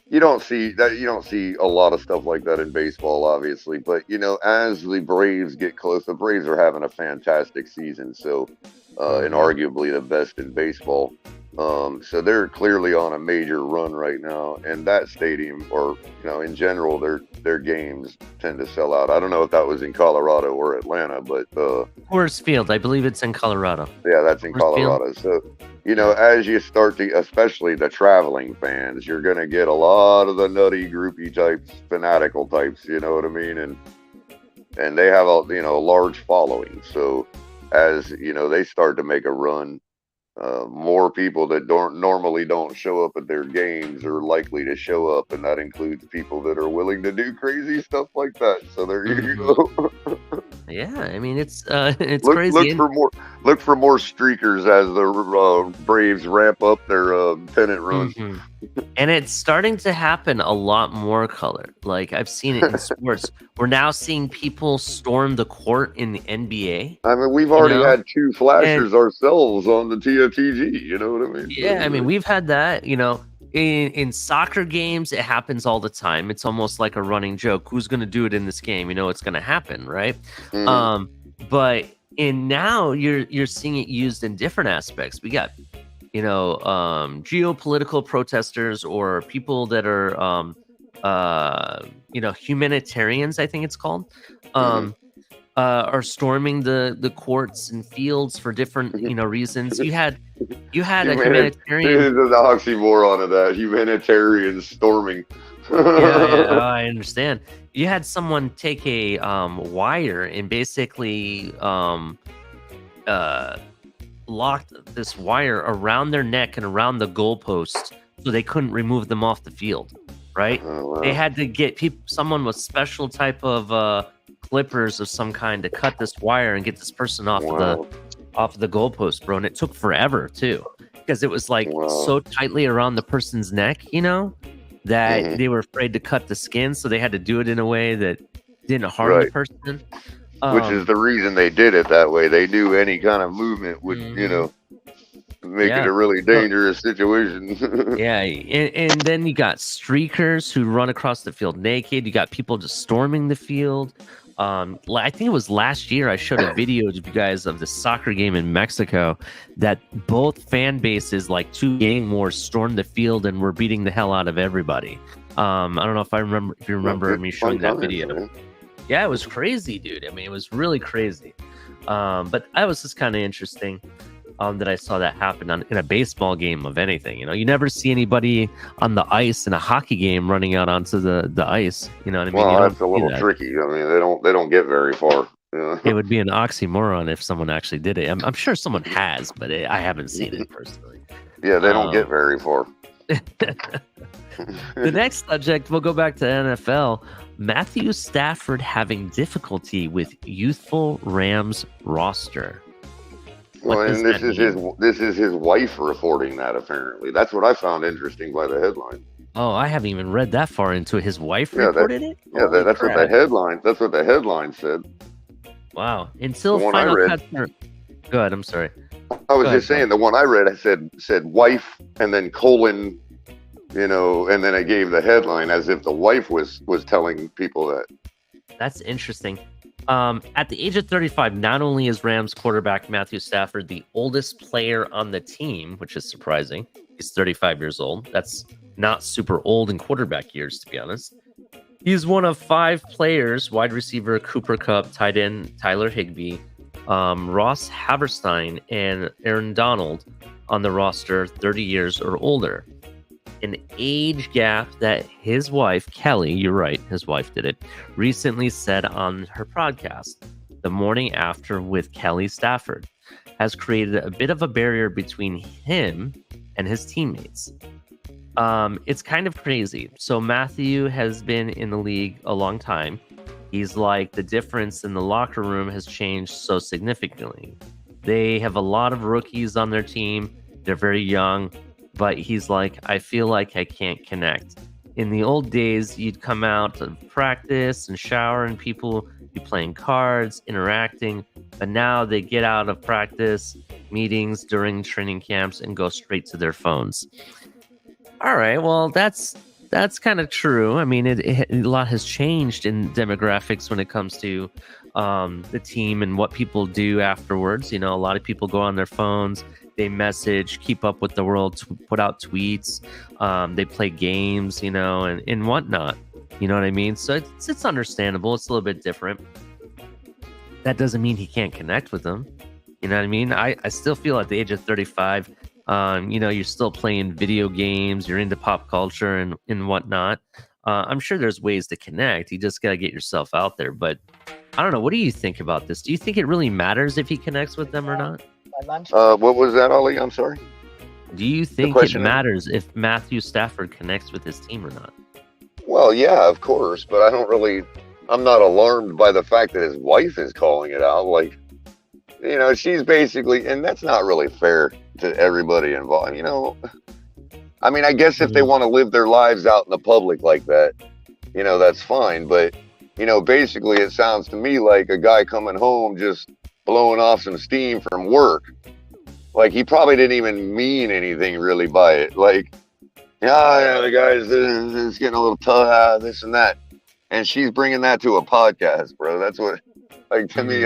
You don't see a lot of stuff like that in baseball, obviously. But, as the Braves get close, the Braves are having a fantastic season. So, and arguably the best in baseball. So they're clearly on a major run right now, and that stadium, or in general, their games tend to sell out. I don't know if that was in Colorado or Atlanta, but Coors Field, I believe it's in Colorado. Yeah, that's in Colorado. So as you start to, especially the traveling fans, you're gonna get a lot of the nutty, groupie types, fanatical types. You know what I mean? And they have a large following. So as they start to make a run. More people that normally don't show up at their games are likely to show up, and that includes people that are willing to do crazy stuff like that. So there you go. Yeah, I mean it's crazy. Look for more streakers as the Braves ramp up their pennant run. And it's starting to happen a lot more, Color. Like I've seen it in sports. We're now seeing people storm the court in the NBA. I mean, we've already had two flashers ourselves on the TFTG. You know what I mean? Yeah, I mean, we've had that. In soccer games, it happens all the time. It's almost like a running joke. Who's going to do it in this game? It's going to happen, right? But now you're seeing it used in different aspects. We got geopolitical protesters or people that are humanitarians, I think it's called, are storming the courts and fields for different reasons. You had a humanitarian. This is the oxymoron of that, humanitarian storming. Yeah, I understand. You had someone take a wire and basically locked this wire around their neck and around the goalpost so they couldn't remove them off the field, right? Oh, wow. They had to get someone with special type of clippers of some kind to cut this wire and get this person off of the goalpost, bro. And it took forever too, because it was like so tightly around the person's neck, that they were afraid to cut the skin, so they had to do it in a way that didn't harm the person. Which is the reason they did it that way. They knew any kind of movement would, make it a really dangerous situation. Yeah, and then you got streakers who run across the field naked. You got people just storming the field. I think it was last year I showed a video to you guys of the soccer game in Mexico that both fan bases, like two gang wars, stormed the field and were beating the hell out of everybody. I don't know if you remember me showing that video. Man. Yeah, it was crazy, dude. I mean, it was really crazy. But that was just kind of interesting that I saw that happen in a baseball game of anything. You never see anybody on the ice in a hockey game running out onto the ice. You know what I mean? Well, that's a little tricky. I mean, they don't get very far. It would be an oxymoron if someone actually did it. I'm sure someone has, but I haven't seen it personally. Yeah, they don't get very far. The next subject, we'll go back to NFL. Matthew Stafford having difficulty with youthful Rams roster. Well, and this is his wife reporting that, apparently. That's what I found interesting by the headline. Oh, I haven't even read that far into it. His wife reported it? Yeah, that's what the headline. That's what the headline said. Wow. Until final cuts. Go ahead. I'm sorry. I was just saying the one I read. I said wife and then colon, and then I gave the headline as if the wife was telling people that. That's interesting. At the age of 35, not only is Rams quarterback Matthew Stafford the oldest player on the team, which is surprising. He's 35 years old. That's not super old in quarterback years, to be honest. He's one of 5 players, wide receiver Cooper Kupp, tight end Tyler Higbee, Ross Haberstein, and Aaron Donald, on the roster 30 years or older. An age gap that his wife, Kelly, you're right, his wife did it, recently said on her podcast, The Morning After with Kelly Stafford, has created a bit of a barrier between him and his teammates. It's kind of crazy. So Matthew has been in the league a long time. He's like, the difference in the locker room has changed so significantly. They have a lot of rookies on their team. They're very young. But he's like, I feel like I can't connect. In the old days, you'd come out to practice and shower and people be playing cards, interacting. But now they get out of practice, meetings during training camps and go straight to their phones. All right, well, that's kind of true. I mean, a lot has changed in demographics when it comes to the team and what people do afterwards. You know, a lot of people go on their phones. They message, keep up with the world, put out tweets. They play games, you know, and whatnot. You know what I mean? So it's understandable. It's a little bit different. That doesn't mean he can't connect with them. You know what I mean? I still feel at the age of 35, you know, you're still playing video games. You're into pop culture and whatnot. I'm sure there's ways to connect. You just got to get yourself out there. But I don't know. What do you think about this? Do you think it really matters if he connects with them or not? What was that, Ollie? I'm sorry. Do you think it matters if Matthew Stafford connects with his team or not? Well, yeah, of course, but I'm not alarmed by the fact that his wife is calling it out. Like, you know, she's basically, and that's not really fair to everybody involved. You know, I mean, I guess if they want to live their lives out in the public like that, you know, that's fine. But, you know, basically it sounds to me like a guy coming home just blowing off some steam from work. Like, he probably didn't even mean anything really by it. Like, yeah, the guy's it's getting a little tough, this and that. And she's bringing that to a podcast, bro. That's what, like, to me,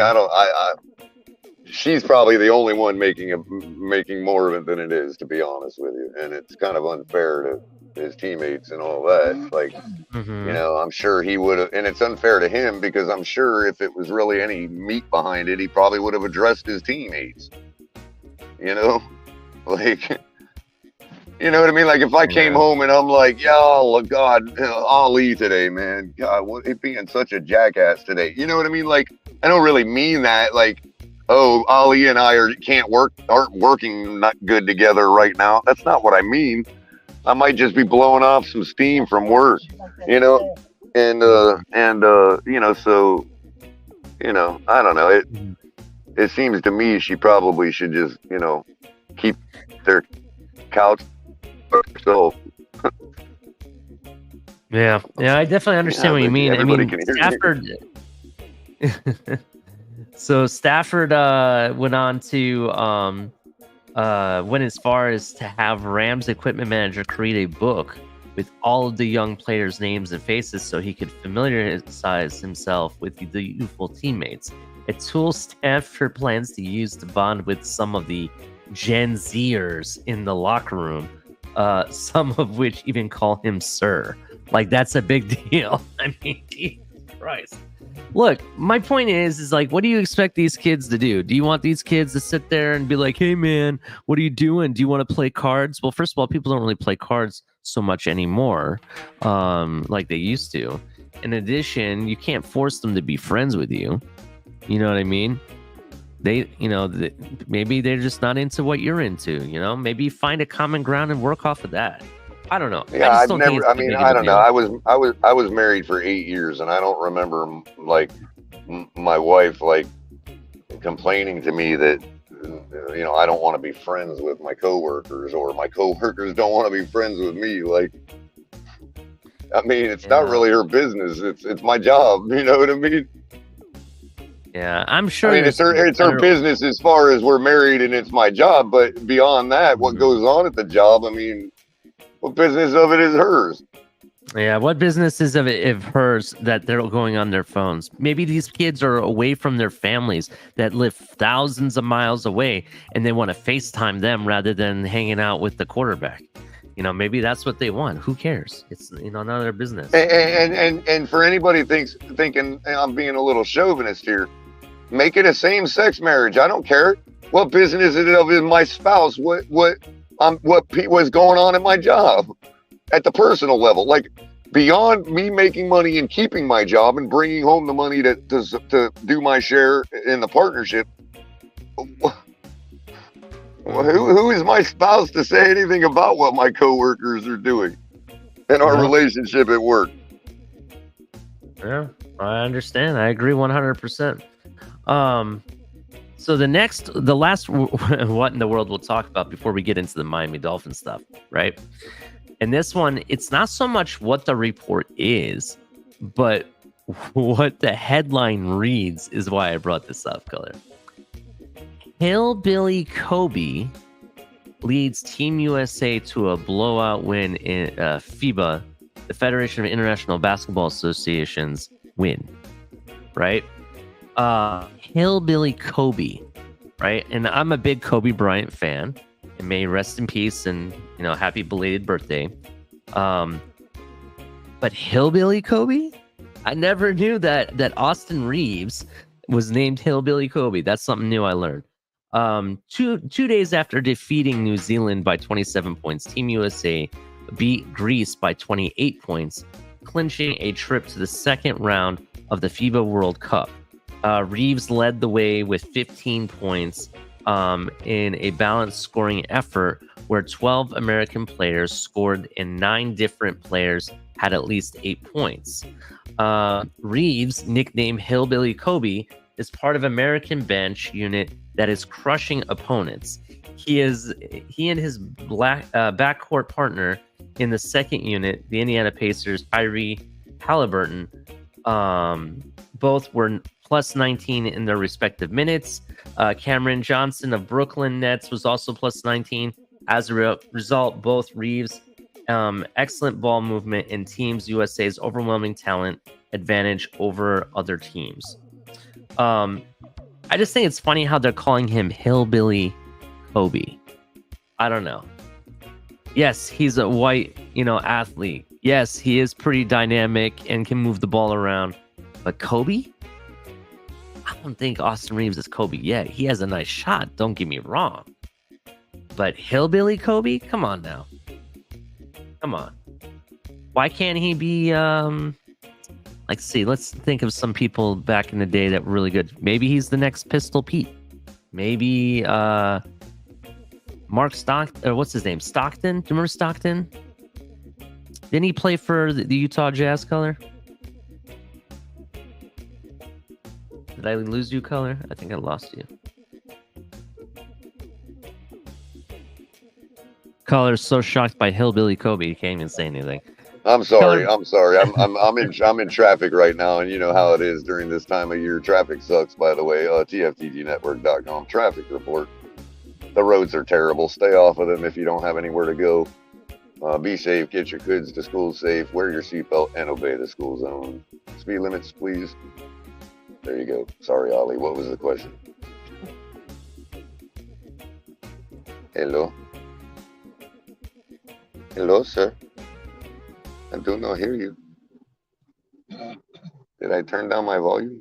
she's probably the only one making more of it than it is, to be honest with you. And it's kind of unfair to his teammates and all that. Like, you know, I'm sure he would have, and it's unfair to him because I'm sure if it was really any meat behind it, he probably would have addressed his teammates. You know, like, you know what I mean? Like, if I came home and I'm like, yo, God, Ali today, man, God, what, it being such a jackass today. You know what I mean? Like, I don't really mean that. Like, oh, Ali and I aren't working not good together right now. That's not what I mean. I might just be blowing off some steam from work, you know, and you know, so, you know, I don't know. It seems to me she probably should just, you know, keep their couch for herself. Yeah, I definitely understand what you mean. I mean, Stafford. So Stafford went on to went as far as to have Rams equipment manager create a book with all of the young players' names and faces so he could familiarize himself with the youthful teammates. A tool Stafford plans to use to bond with some of the Gen Zers in the locker room, some of which even call him sir. Like, that's a big deal. I mean, Jesus Christ. Look, my point is like, what do you expect these kids to do? Do you want these kids to sit there and be like, hey, man, what are you doing? Do you want to play cards? Well, first of all, people don't really play cards so much anymore like they used to. In addition, you can't force them to be friends with you. You know what I mean? They, you know, maybe they're just not into what you're into. You know, maybe find a common ground and work off of that. I don't know. Yeah, I don't know. I was married for 8 years, and I don't remember like my wife like complaining to me that, you know, I don't want to be friends with my coworkers, or my coworkers don't want to be friends with me. Like, I mean, it's not really her business. It's my job. You know what I mean? Yeah, I'm sure. I mean, it's her business as far as we're married and it's my job. But beyond that, what goes on at the job, I mean, what business of it is hers? Yeah, what business is of it of hers that they're going on their phones? Maybe these kids are away from their families that live thousands of miles away, and they want to FaceTime them rather than hanging out with the quarterback. You know, maybe that's what they want. Who cares? It's, you know, none of their business. And for anybody thinking I'm being a little chauvinist here, make it a same-sex marriage. I don't care. What business is it of my spouse? What was going on in my job at the personal level? Like, beyond me making money and keeping my job and bringing home the money to do my share in the partnership. Who is my spouse to say anything about what my coworkers are doing in our relationship at work? Yeah, I understand. I agree 100%. So the last what in the world we'll talk about before we get into the Miami Dolphins stuff, right? And this one, it's not so much what the report is, but what the headline reads is why I brought this up, Color. Hillbilly Kobe leads Team USA to a blowout win in FIBA, the Federation of International Basketball Associations win, right? Hillbilly Kobe, right? And I'm a big Kobe Bryant fan, and may he rest in peace, and happy belated birthday. But Hillbilly Kobe, I never knew that Austin Reeves was named Hillbilly Kobe. That's something new I learned. 2 days after defeating New Zealand by 27 points, Team USA beat Greece by 28 points, clinching a trip to the second round of the FIBA World Cup. Reeves led the way with 15 points in a balanced scoring effort where 12 American players scored and 9 different players had at least 8 points. Reeves, nicknamed Hillbilly Kobe, is part of American bench unit that is crushing opponents. He and his backcourt partner in the second unit, the Indiana Pacers, Tyree Halliburton, both were plus 19 in their respective minutes. Cameron Johnson of Brooklyn Nets was also plus 19. As a result, both Reeves' excellent ball movement and Teams USA's overwhelming talent advantage over other teams. I just think it's funny how they're calling him Hillbilly Kobe. I don't know. Yes, he's a white, athlete. Yes, he is pretty dynamic and can move the ball around. But Kobe? I don't think Austin Reeves is Kobe yet. He has a nice shot, don't get me wrong. But Hillbilly Kobe? Come on now. Come on. Why can't he be, let's think of some people back in the day that were really good. Maybe he's the next Pistol Pete. Maybe Mark Stockton, or what's his name? Stockton? Do you remember Stockton? Didn't he play for the Utah Jazz, Color? Did I lose you, Color? I think I lost you. Color's so shocked by Hillbilly Kobe, he can't even say anything. I'm sorry. I'm in traffic right now, and you know how it is during this time of year. Traffic sucks, by the way. TFTGnetwork.com traffic report. The roads are terrible. Stay off of them if you don't have anywhere to go. Be safe. Get your kids to school safe. Wear your seatbelt and obey the school zone. Speed limits, please. There you go. Sorry, Ollie. What was the question? Hello. Hello, sir. I do not hear you. Did I turn down my volume?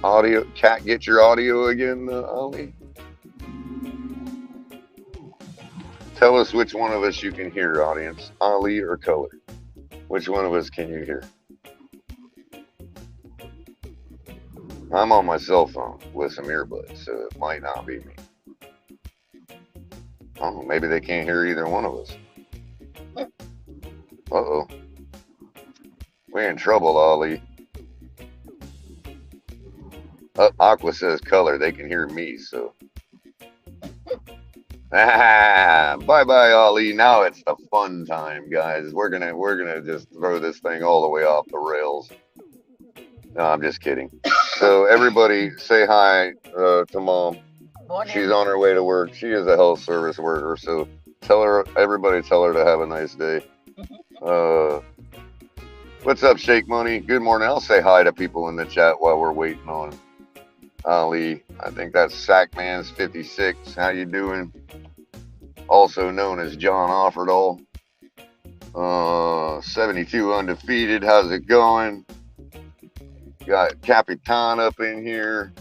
Audio, cat, get your audio again, Ollie. Tell us which one of us you can hear, audience, Ollie or Color. Which one of us can you hear? I'm on my cell phone with some earbuds, so it might not be me. Oh, maybe they can't hear either one of us. Uh-oh. We're in trouble, Ollie. Aqua says Color. They can hear me, so. Bye-bye, Ollie. Now it's the fun time, guys. We're gonna just throw this thing all the way off the rails. No, I'm just kidding. So everybody say hi to Mom. Morning. She's on her way to work. She is a health service worker, so everybody tell her to have a nice day. What's up, Shake Money? Good morning. I'll say hi to people in the chat while we're waiting on Ali. I think that's Sackman's 56. How you doing? Also known as John Offerdahl. 72 undefeated. How's it going? Got Capitan up in here.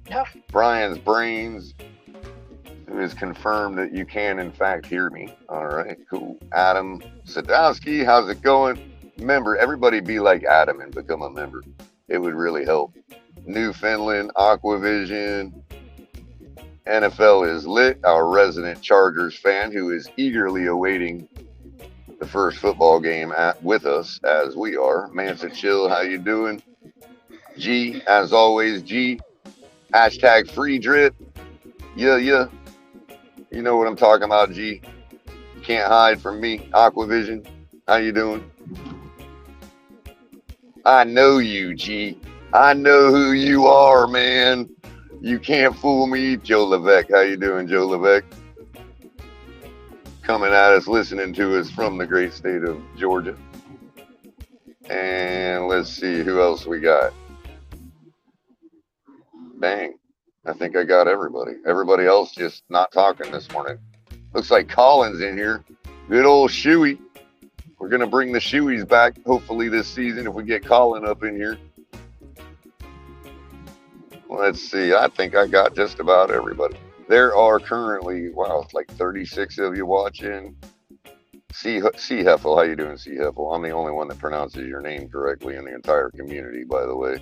Yeah. Brian's Brains, who has confirmed that you can, in fact, hear me. All right, cool. Adam Sadowski, how's it going? Member, everybody be like Adam and become a member. It would really help. Newfoundland, Aquavision. NFL is lit. Our resident Chargers fan who is eagerly awaiting the first football game with us, as we are. Mansa Chill, how you doing? G, as always, G. Hashtag free drip. Yeah. You know what I'm talking about, G. You can't hide from me. Aquavision, how you doing? I know you, G. I know who you are, man. You can't fool me. Joe Levesque, how you doing, Joe Levesque? Coming at us, listening to us from the great state of Georgia. And let's see who else we got. Dang, I think I got everybody. Everybody else just not talking this morning. Looks like Colin's in here. Good old Shoey. We're going to bring the Shoeys back, hopefully this season, if we get Colin up in here. Let's see. I think I got just about everybody. There are currently, wow, it's like 36 of you watching. C. Heffel, how you doing, C. Heffel? I'm the only one that pronounces your name correctly in the entire community, by the way.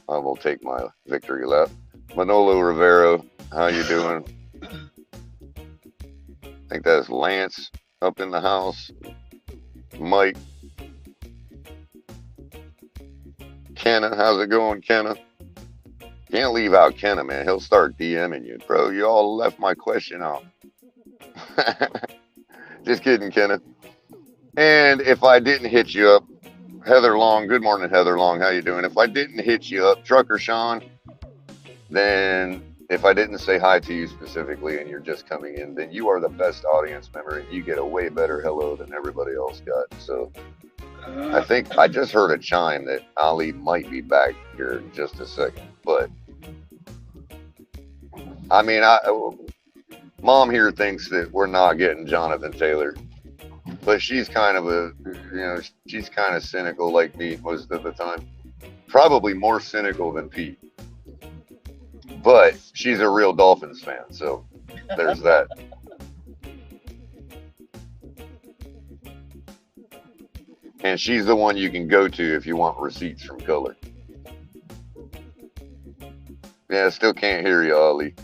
I will take my victory lap. Manolo Rivero, how you doing? I think that's Lance up in the house. Mike. Kenna, how's it going, Kenna? Can't leave out Kenna, man. He'll start DMing you. Bro, you all left my question out. Just kidding, Kenna. And if I didn't hit you up, Heather Long, good morning, Heather Long. How you doing? If I didn't hit you up, Trucker Sean, then if I didn't say hi to you specifically and you're just coming in, then you are the best audience member and you get a way better hello than everybody else got. So I think I just heard a chime that Ali might be back here in just a second. But I mean, Mom here thinks that we're not getting Jonathan Taylor, but she's kind of she's kind of cynical like me was at the time. Probably more cynical than Pete. But she's a real Dolphins fan, so there's that. And she's the one you can go to if you want receipts from color. Yeah, I still can't hear you, Ollie.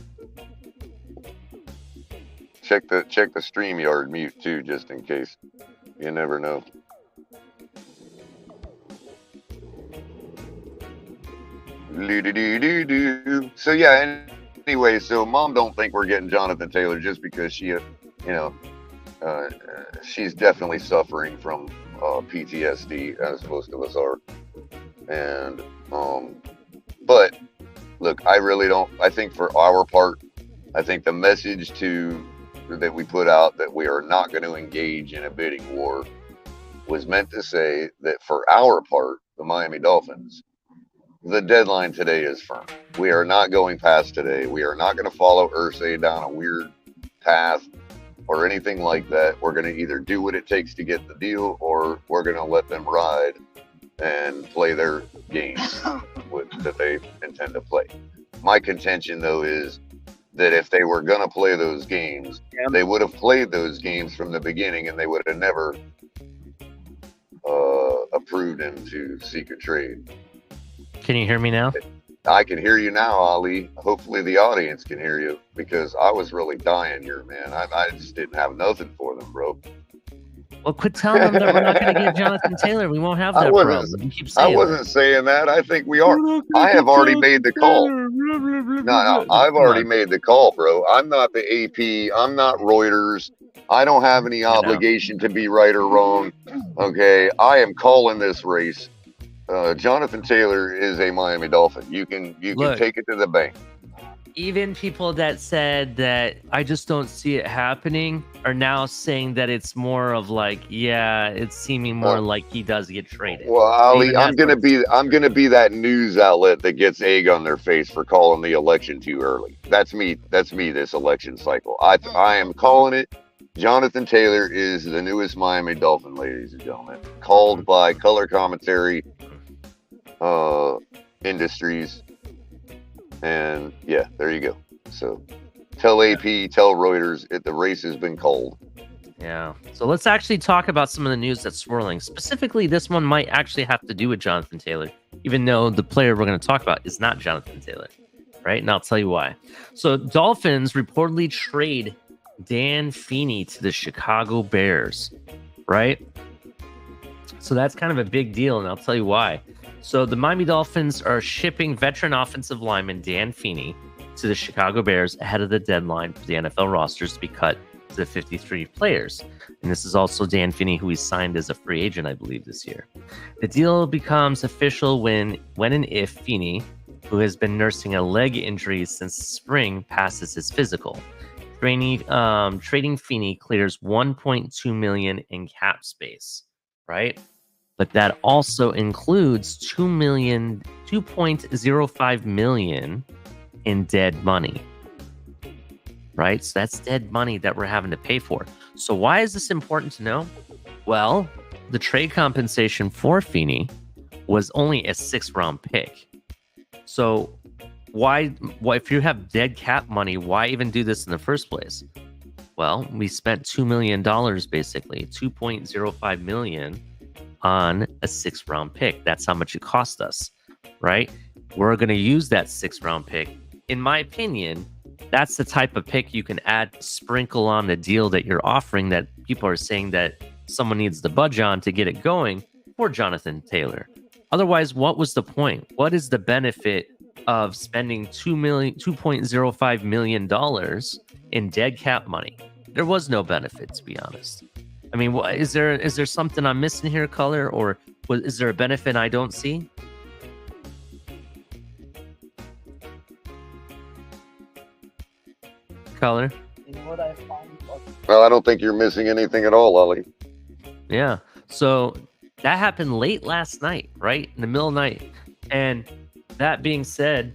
Check the StreamYard mute too, just in case. You never know. So yeah, anyway, so Mom don't think we're getting Jonathan Taylor just because she, she's definitely suffering from PTSD, as most of us are. And but look, I really don't. I think for our part, I think the message that we put out that we are not going to engage in a bidding war was meant to say that for our part, the Miami Dolphins, the deadline today is firm. We are not going past today. We are not going to follow Irsay down a weird path or anything like that. We're going to either do what it takes to get the deal, or we're going to let them ride and play their games that they intend to play. My contention, though, is that if they were going to play those games, they would have played those games from the beginning, and they would have never approved him to seek a trade. Can you hear me now? I can hear you now, Ali. Hopefully the audience can hear you, because I was really dying here, man. I just didn't have nothing for them, bro. Well, quit telling them that we're not going to get Jonathan Taylor. We won't have that problem. You keep saying I wasn't saying that. I think we are. I have already made the call. No, I've already made the call, bro. I'm not the AP. I'm not Reuters. I don't have any obligation to be right or wrong. Okay, I am calling this race. Jonathan Taylor is a Miami Dolphin. You can take it to the bank. Even people that said that I just don't see it happening are now saying that it's more of like, yeah, it's seeming more like he does get traded. Well, Ali, I'm gonna be that news outlet that gets egg on their face for calling the election too early. That's me. That's me. This election cycle, I am calling it Jonathan Taylor is the newest Miami Dolphin, ladies and gentlemen. Called by Color Commentary Industries. And yeah, there you go. So tell AP, tell Reuters, the race has been called. Yeah. So let's actually talk about some of the news that's swirling. Specifically, this one might actually have to do with Jonathan Taylor, even though the player we're going to talk about is not Jonathan Taylor. Right? And I'll tell you why. So Dolphins reportedly trade Dan Feeney to the Chicago Bears. Right? So that's kind of a big deal, and I'll tell you why. So the Miami Dolphins are shipping veteran offensive lineman Dan Feeney to the Chicago Bears ahead of the deadline for the NFL rosters to be cut to the 53 players. And this is also Dan Feeney, who he signed as a free agent, I believe, this year. The deal becomes official when and if Feeney, who has been nursing a leg injury since spring, passes his physical. Trading Feeney clears $1.2 million in cap space, right? But that also includes $2.05 million in dead money, right? So that's dead money that we're having to pay for. So why is this important to know? Well, the trade compensation for Feeney was only a 6th-round pick. So why, if you have dead cap money, why even do this in the first place? Well, we spent $2 million, basically, $2.05 million on a 6th-round pick. That's how much it cost us, right? We're going to use that 6th-round pick. In my opinion, that's the type of pick you can sprinkle on the deal that you're offering that people are saying that someone needs to budge on to get it going for Jonathan Taylor. Otherwise, what was the point? What is the benefit of spending $2.05 million in dead cap money? There was no benefit, to be honest. I mean, is there something I'm missing here, Color, or is there a benefit I don't see? Color? Well, I don't think you're missing anything at all, Ollie. Yeah. So that happened late last night, right? In the middle of the night. And that being said,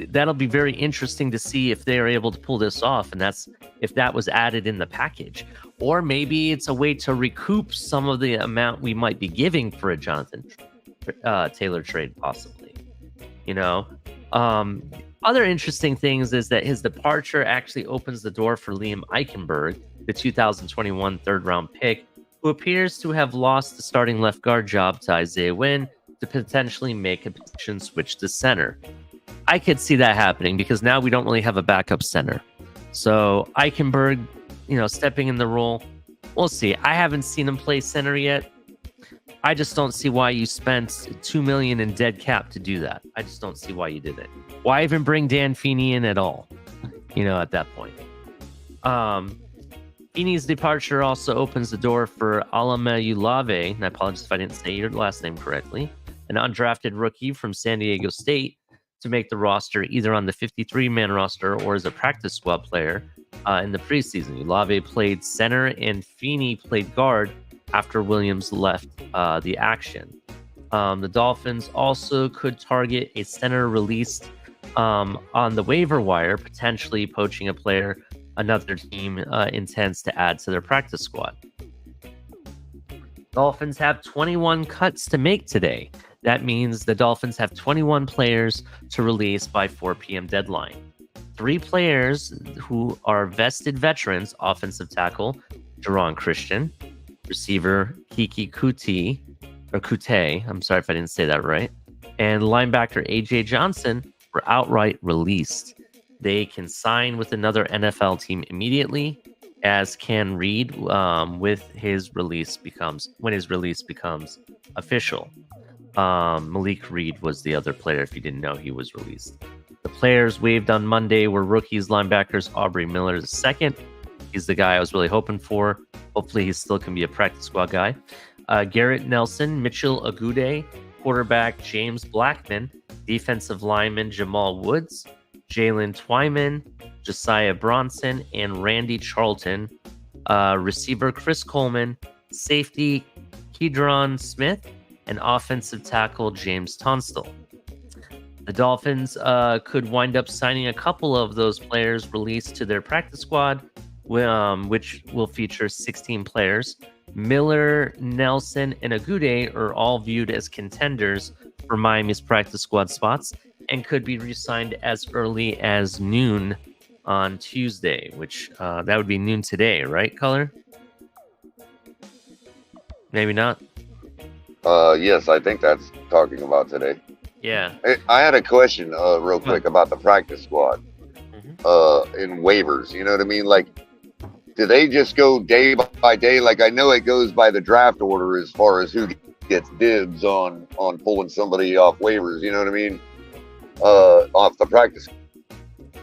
that'll be very interesting to see if they are able to pull this off, and that's if that was added in the package, or maybe it's a way to recoup some of the amount we might be giving for a Jonathan Taylor trade, possibly. Other interesting things is that his departure actually opens the door for Liam Eichenberg, the 2021 third-round pick, who appears to have lost the starting left guard job to Isaiah Wynn to potentially make a position switch to center. I could see that happening because now we don't really have a backup center. So Eichenberg, stepping in the role, we'll see. I haven't seen him play center yet. I just don't see why you spent $2 million in dead cap to do that. I just don't see why you did it. Why even bring Dan Feeney in at all? At that point. Feeney's departure also opens the door for Alameulave, and I apologize if I didn't say your last name correctly, an undrafted rookie from San Diego State, to make the roster either on the 53-man roster or as a practice squad player in the preseason. Ulave played center and Feeney played guard after Williams left the action. The Dolphins also could target a center released on the waiver wire, potentially poaching a player another team intends to add to their practice squad. Dolphins have 21 cuts to make today. That means the Dolphins have 21 players to release by 4 p.m. deadline. 3 players who are vested veterans: offensive tackle Jerron Christian, receiver Kiki Kuti, I'm sorry if I didn't say that right, and linebacker AJ Johnson were outright released. They can sign with another NFL team immediately, as can Reed when his release becomes official. Malik Reed was the other player, if you didn't know he was released. The players waived on Monday were rookies linebackers Aubrey Miller II. He's the guy I was really hoping for. Hopefully he still can be a practice squad guy. Garrett Nelson, Mitchell Agude, quarterback James Blackman, defensive lineman Jamal Woods, Jalen Twyman, Josiah Bronson, and Randy Charlton, receiver Chris Coleman, safety Kedron Smith, and offensive tackle James Tunstall. The Dolphins could wind up signing a couple of those players released to their practice squad, which will feature 16 players. Miller, Nelson, and Agude are all viewed as contenders for Miami's practice squad spots and could be re-signed as early as noon on Tuesday, which that would be noon today, right, Color? Maybe not. Yes, I think that's talking about today. Yeah. I had a question real quick about the practice squad in waivers. You know what I mean? Like, do they just go day by day? Like, I know it goes by the draft order as far as who gets dibs on pulling somebody off waivers. You know what I mean? Off the practice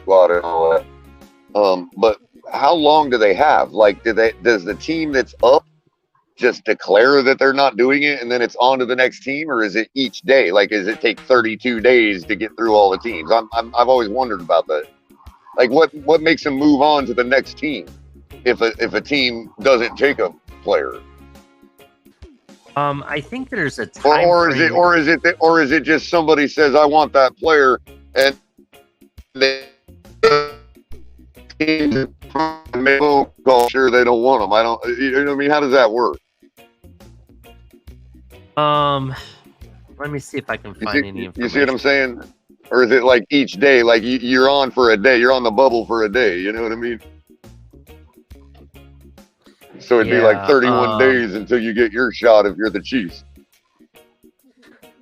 squad and all that. But how long do they have? Like, does the team that's up just declare that they're not doing it and then it's on to the next team, or is it each day? Like, does it take 32 days to get through all the teams? I've always wondered about that. Like, what makes them move on to the next team if a team doesn't take a player? I think there's a time or is it just somebody says I want that player and they sure they don't want them. I don't. You know what I mean? How does that work? Let me see if I can find any information. You see what I'm saying? Or is it like each day? Like you're on for a day. You're on the bubble for a day. You know what I mean? So it'd be like 31 days until you get your shot if you're the Chiefs.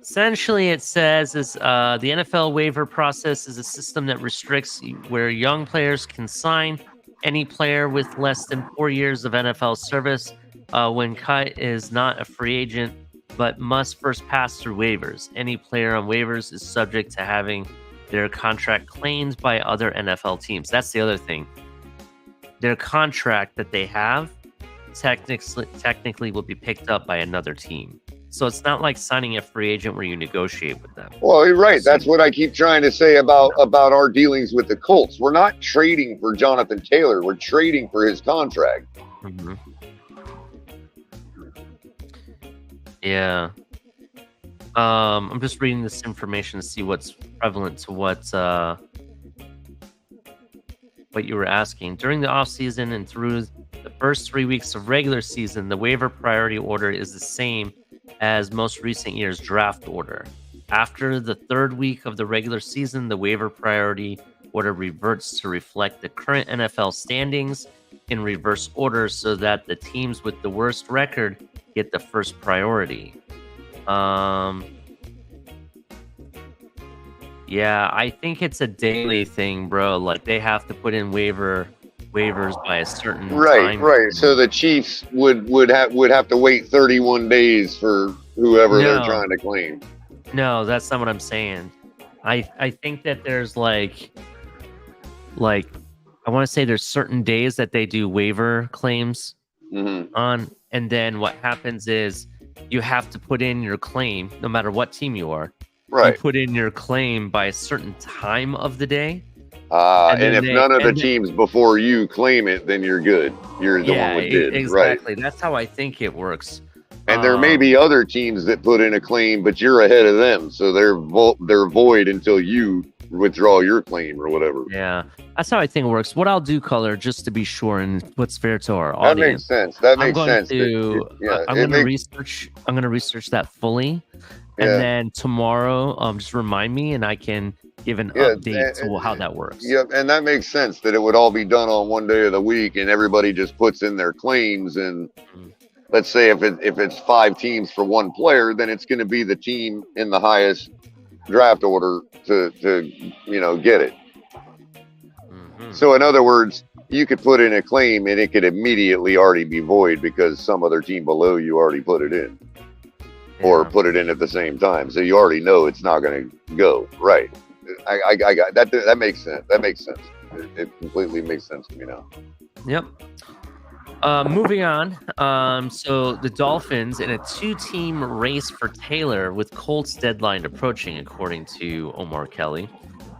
Essentially, it says the NFL waiver process is a system that restricts where young players can sign. Any player with less than 4 years of NFL service when cut is not a free agent, but must first pass through waivers. Any player on waivers is subject to having their contract claimed by other NFL teams. That's the other thing. Their contract that they have technically will be picked up by another team. So it's not like signing a free agent where you negotiate with them. Well, you're right. That's what I keep trying to say about our dealings with the Colts. We're not trading for Jonathan Taylor. We're trading for his contract. Mm-hmm. Yeah. I'm just reading this information to see what's prevalent to what you were asking. During the offseason and through the first 3 weeks of regular season, the waiver priority order is the same as most recent year's draft order. After the third week of the regular season, the waiver priority order reverts to reflect the current NFL standings in reverse order so that the teams with the worst record get the first priority. Yeah, I think it's a daily thing, bro. Like, they have to put in waivers by a certain time. Right. So the Chiefs would have to wait 31 days for whoever they're trying to claim. No, that's not what I'm saying. I think that there's like I want to say there's certain days that they do waiver claims on, and then what happens is you have to put in your claim no matter what team you are. Right. You put in your claim by a certain time of the day. And if none of the teams before you claim it, then you're good. You're the one with dibs. Exactly. Right. That's how I think it works. And there may be other teams that put in a claim, but you're ahead of them, so they're void until you withdraw your claim or whatever. Yeah, that's how I think it works. What I'll do, Color, just to be sure and what's fair to our audience. That makes sense. I'm going to research. I'm going to research that fully, and then tomorrow, just remind me, and I can give an update to how that works. Yeah, and that makes sense that it would all be done on one day of the week, and everybody just puts in their claims. And let's say if it's 5 teams for one player, then it's going to be the team in the highest draft order to get it. So in other words, you could put in a claim and it could immediately already be void because some other team below you already put it in or put it in at the same time. So you already know it's not going to go right. I got that. That makes sense. It completely makes sense to me now. Yep. Moving on. So the Dolphins in a 2-team race for Taylor with Colts deadline approaching, according to Omar Kelly.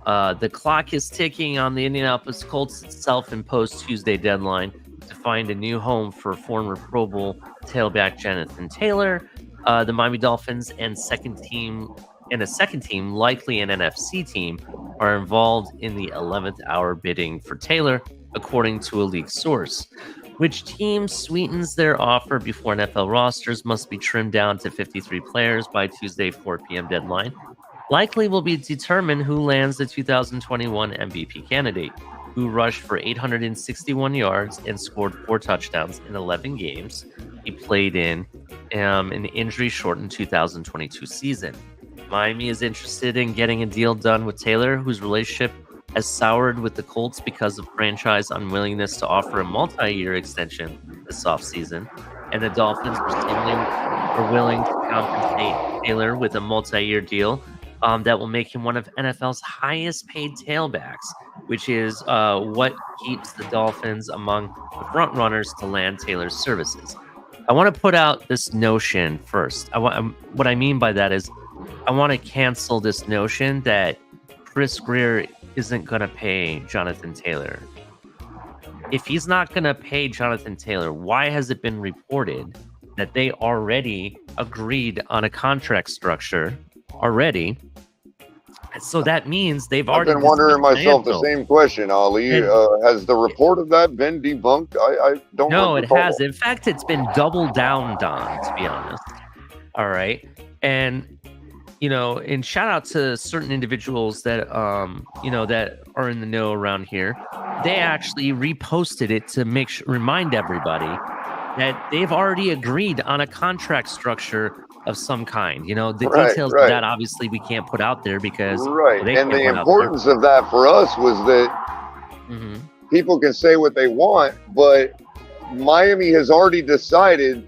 The clock is ticking on the Indianapolis Colts' self-imposed Tuesday deadline to find a new home for former Pro Bowl tailback Jonathan Taylor. The Miami Dolphins and second team and a second team, likely an NFC team, are involved in the 11th hour bidding for Taylor, according to a league source. Which team sweetens their offer before NFL rosters must be trimmed down to 53 players by Tuesday 4 p.m. deadline likely will be determined who lands the 2021 MVP candidate, who rushed for 861 yards and scored 4 touchdowns in 11 games he played in an injury-shortened 2022 season. Miami is interested in getting a deal done with Taylor, whose relationship has soured with the Colts because of franchise unwillingness to offer a multi-year extension this offseason, and the Dolphins are willing to compensate Taylor with a multi-year deal that will make him one of NFL's highest-paid tailbacks, which is what keeps the Dolphins among the front runners to land Taylor's services. I want to put out this notion first. What I mean by that is I want to cancel this notion that Chris Grier isn't going to pay Jonathan Taylor. If he's not going to pay Jonathan Taylor, why has it been reported that they already agreed on a contract structure already? So that means they've already... I've been wondering myself the same question, Ali. Has the report of that been debunked? I don't know. No, it has. In fact, it's been doubled down on, to be honest. All right. And, and shout out to certain individuals that, that are in the know around here. They actually reposted it to remind everybody that they've already agreed on a contract structure of some kind. The details of that, obviously, we can't put out there because... Right, and the importance of that for us was that people can say what they want, but Miami has already decided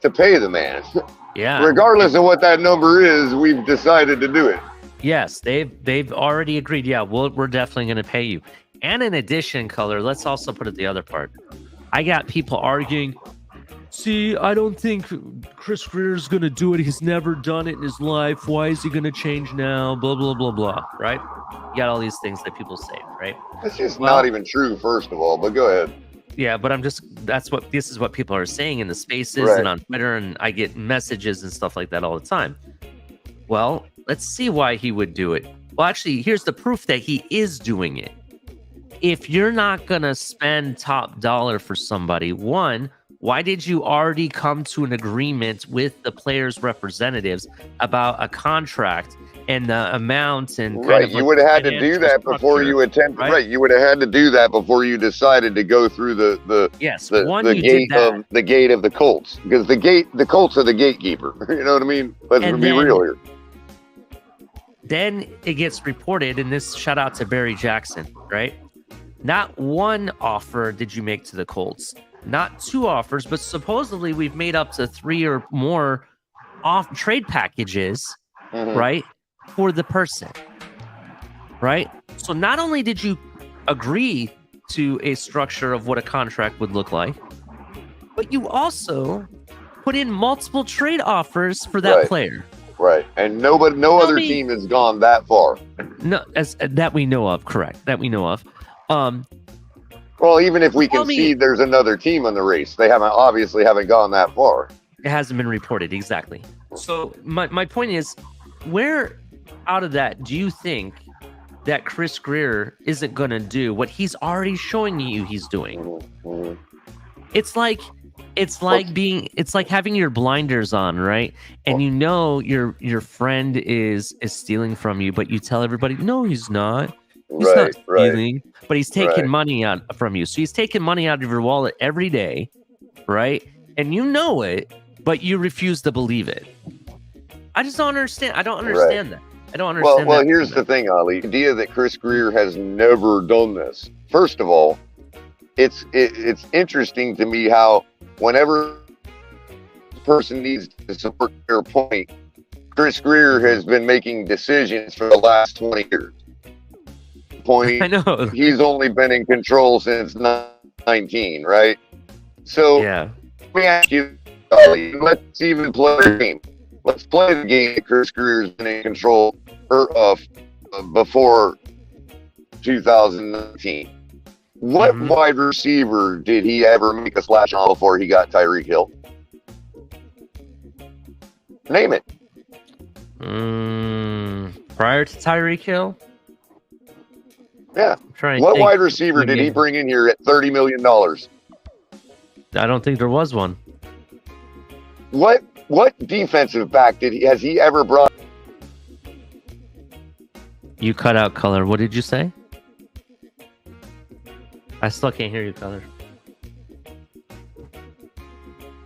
to pay the man. Yeah. Regardless of what that number is, we've decided to do it. Yes, they've already agreed. Yeah, we're definitely going to pay you. And in addition, Color, let's also put it the other part. I got people arguing, see, I don't think Chris Grier's going to do it. He's never done it in his life. Why is he going to change now? Blah, blah, blah, blah, right? You got all these things that people say, right? That's just not even true, first of all, but go ahead. Yeah, but this is what people are saying in the spaces and on Twitter, and I get messages and stuff like that all the time. Well, let's see why he would do it. Well, actually, here's the proof that he is doing it. If you're not going to spend top dollar for somebody, one, why did you already come to an agreement with the players' representatives about a contract and the amount and you would have had to do that before you attempt. Right, you would have had to do that before you decided to go through the gate of the Colts, because the Colts are the gatekeeper. You know what I mean? Let's be real here. Then it gets reported, and this shout out to Barry Jackson, right? Not one offer did you make to the Colts. Not 2 offers, but supposedly we've made up to 3 or more off trade packages, right, for the person, right? So not only did you agree to a structure of what a contract would look like, but you also put in multiple trade offers for that player. Right, and no other team has gone that far. No, that we know of, correct? That we know of. Well, even if we concede there's another team in the race, they obviously haven't gone that far. It hasn't been reported, exactly. So my point is, where out of that do you think that Chris Grier isn't going to do what he's already showing you he's doing? It's like having your blinders on, right? And your friend is stealing from you, but you tell everybody, no, he's not. He's not stealing, but he's taking money out from you. So he's taking money out of your wallet every day, right? And you know it, but you refuse to believe it. I just don't understand. I don't understand that. I don't understand. Well, here's the thing, Ali. The idea that Chris Grier has never done this. First of all, it's interesting to me how whenever a person needs to support their point, Chris Grier has been making decisions for the last 20 years. Point. I know. He's only been in control since 19, right? So let me ask you, let's even play the game. Let's play the game that Chris Grier's been in control of before 2019. What wide receiver did he ever make a splash on before he got Tyreek Hill? Name it. Prior to Tyreek Hill? Yeah. What wide receiver did he bring in here at $30 million? I don't think there was one. What defensive back has he ever brought? You cut out, Color. What did you say? I still can't hear you, Color.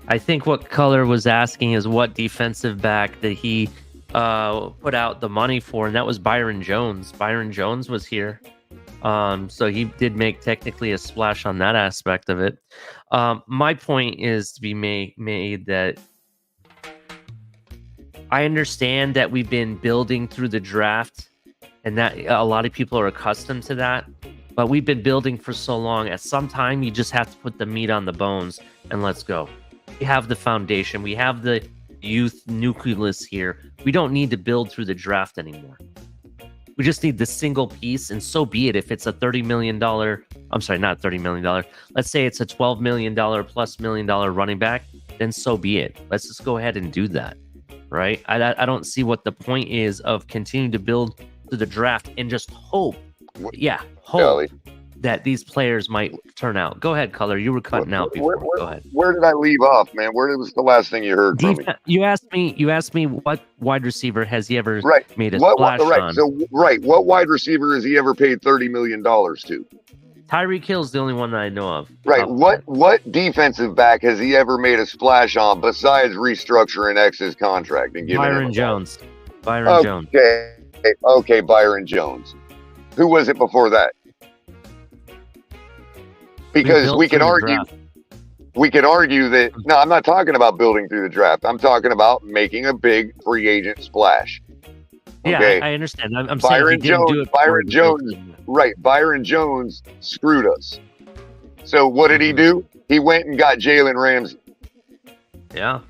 I think what Color was asking is what defensive back that he put out the money for, and that was Byron Jones. Byron Jones was here. So he did make technically a splash on that aspect of it. My point is to be made that I understand that we've been building through the draft, and that a lot of people are accustomed to that. But we've been building for so long. At some time, you just have to put the meat on the bones and let's go. We have the foundation. We have the youth nucleus here. We don't need to build through the draft anymore. We just need the single piece, and so be it. If it's a $30 million, I'm sorry, not $30 million. Let's say it's a $12 million plus $1 million running back, then so be it. Let's just go ahead and do that, right? I don't see what the point is of continuing to build through the draft and just hope, that these players might turn out. Go ahead, Color. You were cutting out before. Go ahead. Where did I leave off, man? Where was the last thing you heard from me? You asked me what wide receiver has he ever made a splash on? What wide receiver has he ever paid $30 million to? Tyreek Hill's the only one that I know of. Right. What defensive back has he ever made a splash on besides restructuring X's contract and giving Byron Jones? Jones. Okay, Byron Jones. Who was it before that? Because we could argue that, no, I'm not talking about building through the draft. I'm talking about making a big free agent splash. Okay? Yeah, I understand. I'm saying he didn't do it. Byron Jones screwed us. So what did he do? He went and got Jalen Ramsey. Yeah.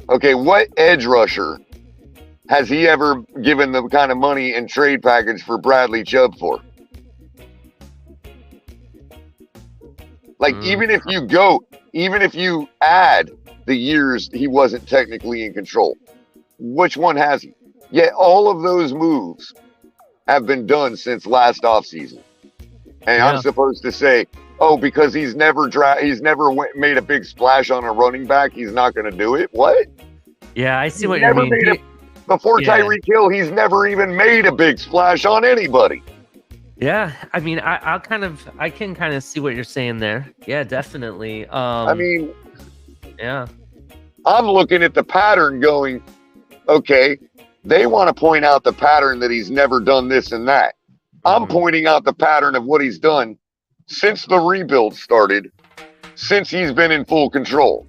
Okay, what edge rusher has he ever given the kind of money and trade package for Bradley Chubb for? Like, even if you add the years he wasn't technically in control, which one has he? Yet all of those moves have been done since last offseason. And I'm supposed to say, oh, because he's never made a big splash on a running back, he's not going to do it? What? Yeah, I see what you mean. Before Tyreek Hill, he's never even made a big splash on anybody. Yeah, I mean, I can kind of see what you're saying there. Yeah, definitely. Yeah. I'm looking at the pattern going, okay, they want to point out the pattern that he's never done this and that. I'm pointing out the pattern of what he's done since the rebuild started, since he's been in full control.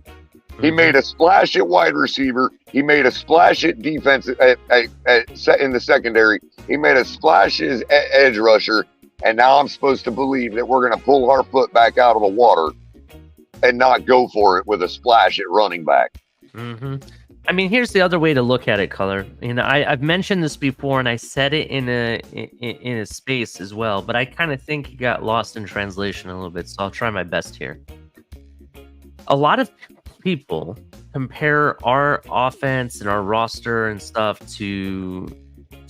He made a splash at wide receiver. He made a splash at defense in the secondary. He made a splash as edge rusher. And now I'm supposed to believe that we're going to pull our foot back out of the water and not go for it with a splash at running back. I mean, here's the other way to look at it, Color. You know, I've mentioned this before, and I said it in a space as well, but I kind of think it got lost in translation a little bit, so I'll try my best here. A lot of people compare our offense and our roster and stuff to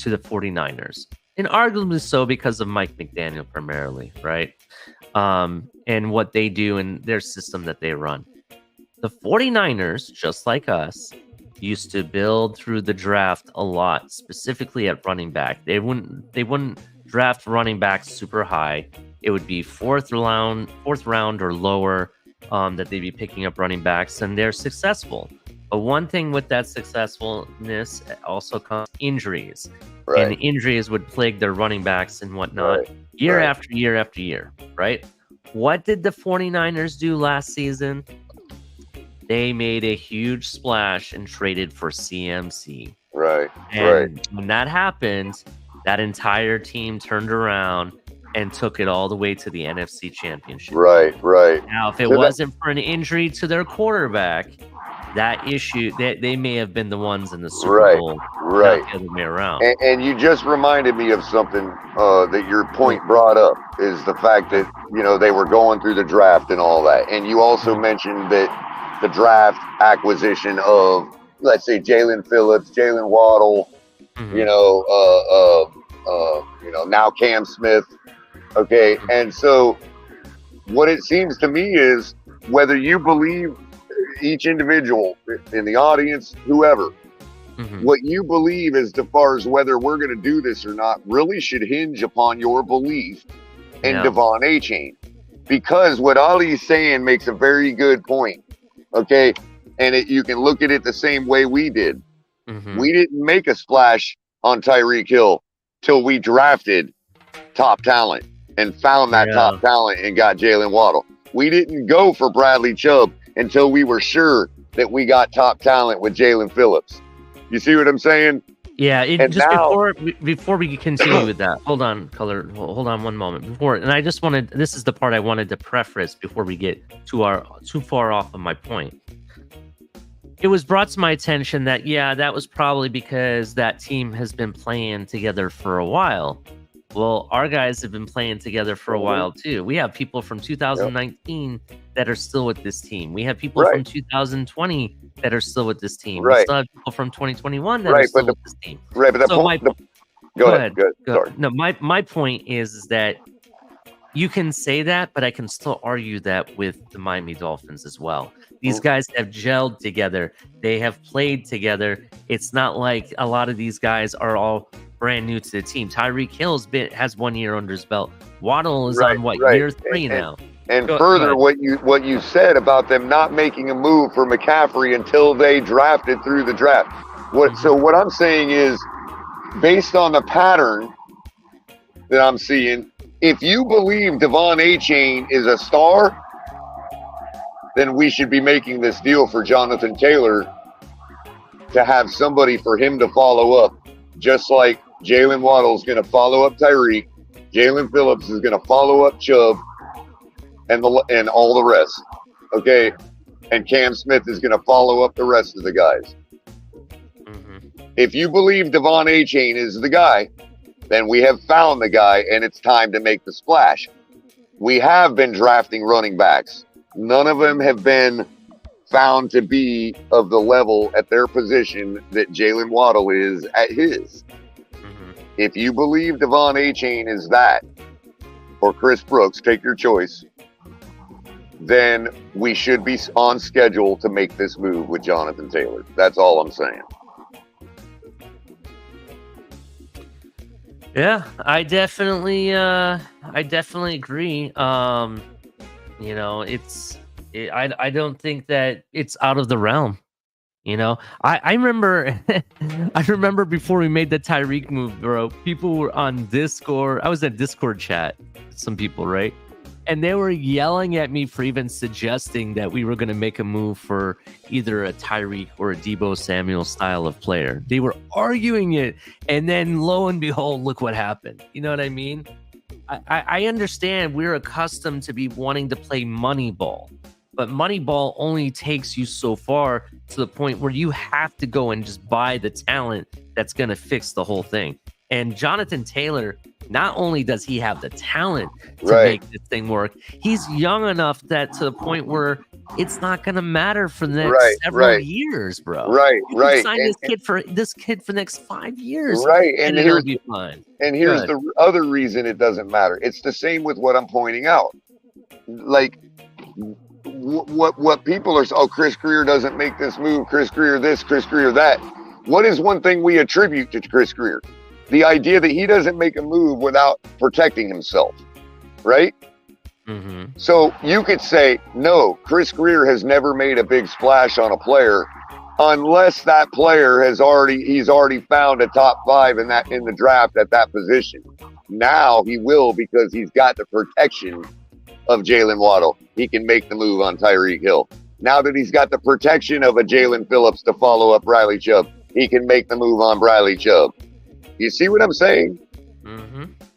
the 49ers, and arguably so because of Mike McDaniel primarily, right? And what they do and their system that they run. The 49ers, just like us, used to build through the draft a lot, specifically at running back. They wouldn't draft running backs super high. It would be fourth round or lower that they'd be picking up running backs, and they're successful. But one thing with that successfulness also comes injuries. Right. And injuries would plague their running backs and whatnot year after year after year, right? What did the 49ers do last season? They made a huge splash and traded for CMC. Right. And when that happened, that entire team turned around and took it all the way to the NFC Championship. Right. Now, if it wasn't for an injury to their quarterback, that issue, they may have been the ones in the Super Bowl. Right. Not the other way around. And you just reminded me of something that your point brought up, is the fact that, you know, they were going through the draft and all that. And you also mentioned that the draft acquisition of, let's say, Jalen Phillips, Jalen Waddle, you know, now Cam Smith. Okay. And so what it seems to me is whether you believe each individual in the audience, whoever, what you believe as far as whether we're going to do this or not really should hinge upon your belief in Devon Achane. Because what Ali's saying makes a very good point. Okay. And you can look at it the same way we did. We didn't make a splash on Tyreek Hill till we drafted top talent and found that top talent and got Jalen Waddle. We didn't go for Bradley Chubb until we were sure that we got top talent with Jalen Phillips. You see what I'm saying? Yeah. Before we continue with that, hold on, Color. Hold on one moment. This is the part I wanted to preface before we get too far off of my point. It was brought to my attention that, that was probably because that team has been playing together for a while. Well, our guys have been playing together for a while, too. We have people from 2019 that are still with this team. We have people from 2020 that are still with this team. We still have people from 2021 that are still with this team. Right, but go ahead. Sorry. No, my point is that you can say that, but I can still argue that with the Miami Dolphins as well. These guys have gelled together. They have played together. It's not like a lot of these guys are all brand new to the team. Tyreek Hill has 1 year under his belt. Waddle is on year 3 now. And further, what you said about them not making a move for McCaffrey until they drafted through the draft. So what I'm saying is, based on the pattern that I'm seeing, if you believe Devon Achane is a star, then we should be making this deal for Jonathan Taylor to have somebody for him to follow up, just like Jalen Waddle is going to follow up Tyreek, Jalen Phillips is going to follow up Chubb, and all the rest. Okay, and Cam Smith is going to follow up the rest of the guys. If you believe Devon Achane is the guy, then we have found the guy, and it's time to make the splash. We have been drafting running backs. None of them have been found to be of the level at their position that Jalen Waddle is at his. If you believe Devon Achane is that, or Chris Brooks, take your choice, then we should be on schedule to make this move with Jonathan Taylor. That's all I'm saying. Yeah, I definitely agree. I don't think that it's out of the realm. I remember I remember before we made the Tyreek move, bro, people were on Discord. I was at Discord chat with some people, right? And they were yelling at me for even suggesting that we were going to make a move for either a Tyreek or a Deebo Samuel style of player. They were arguing it. And then lo and behold, look what happened. You know what I mean? I understand we're accustomed to be wanting to play Moneyball. But Moneyball only takes you so far to the point where you have to go and just buy the talent that's going to fix the whole thing. And Jonathan Taylor, not only does he have the talent to make this thing work, he's young enough that to the point where it's not going to matter for the next several years, bro. You can sign this kid for the next 5 years. And it'll be fine. And here's the other reason it doesn't matter. It's the same with what I'm pointing out. Like, what people are, Chris Greer doesn't make this move, Chris Greer this, Chris Greer that. What is one thing we attribute to Chris Greer? The idea that he doesn't make a move without protecting himself, right? So you could say, no, Chris Greer has never made a big splash on a player unless that player he's already found a top 5 in the draft at that position. Now he will, because he's got the protection of Jalen Waddle. He can make the move on Tyreek Hill. Now that he's got the protection of a Jalen Phillips to follow up Bradley Chubb, he can make the move on Bradley Chubb. You see what I'm saying?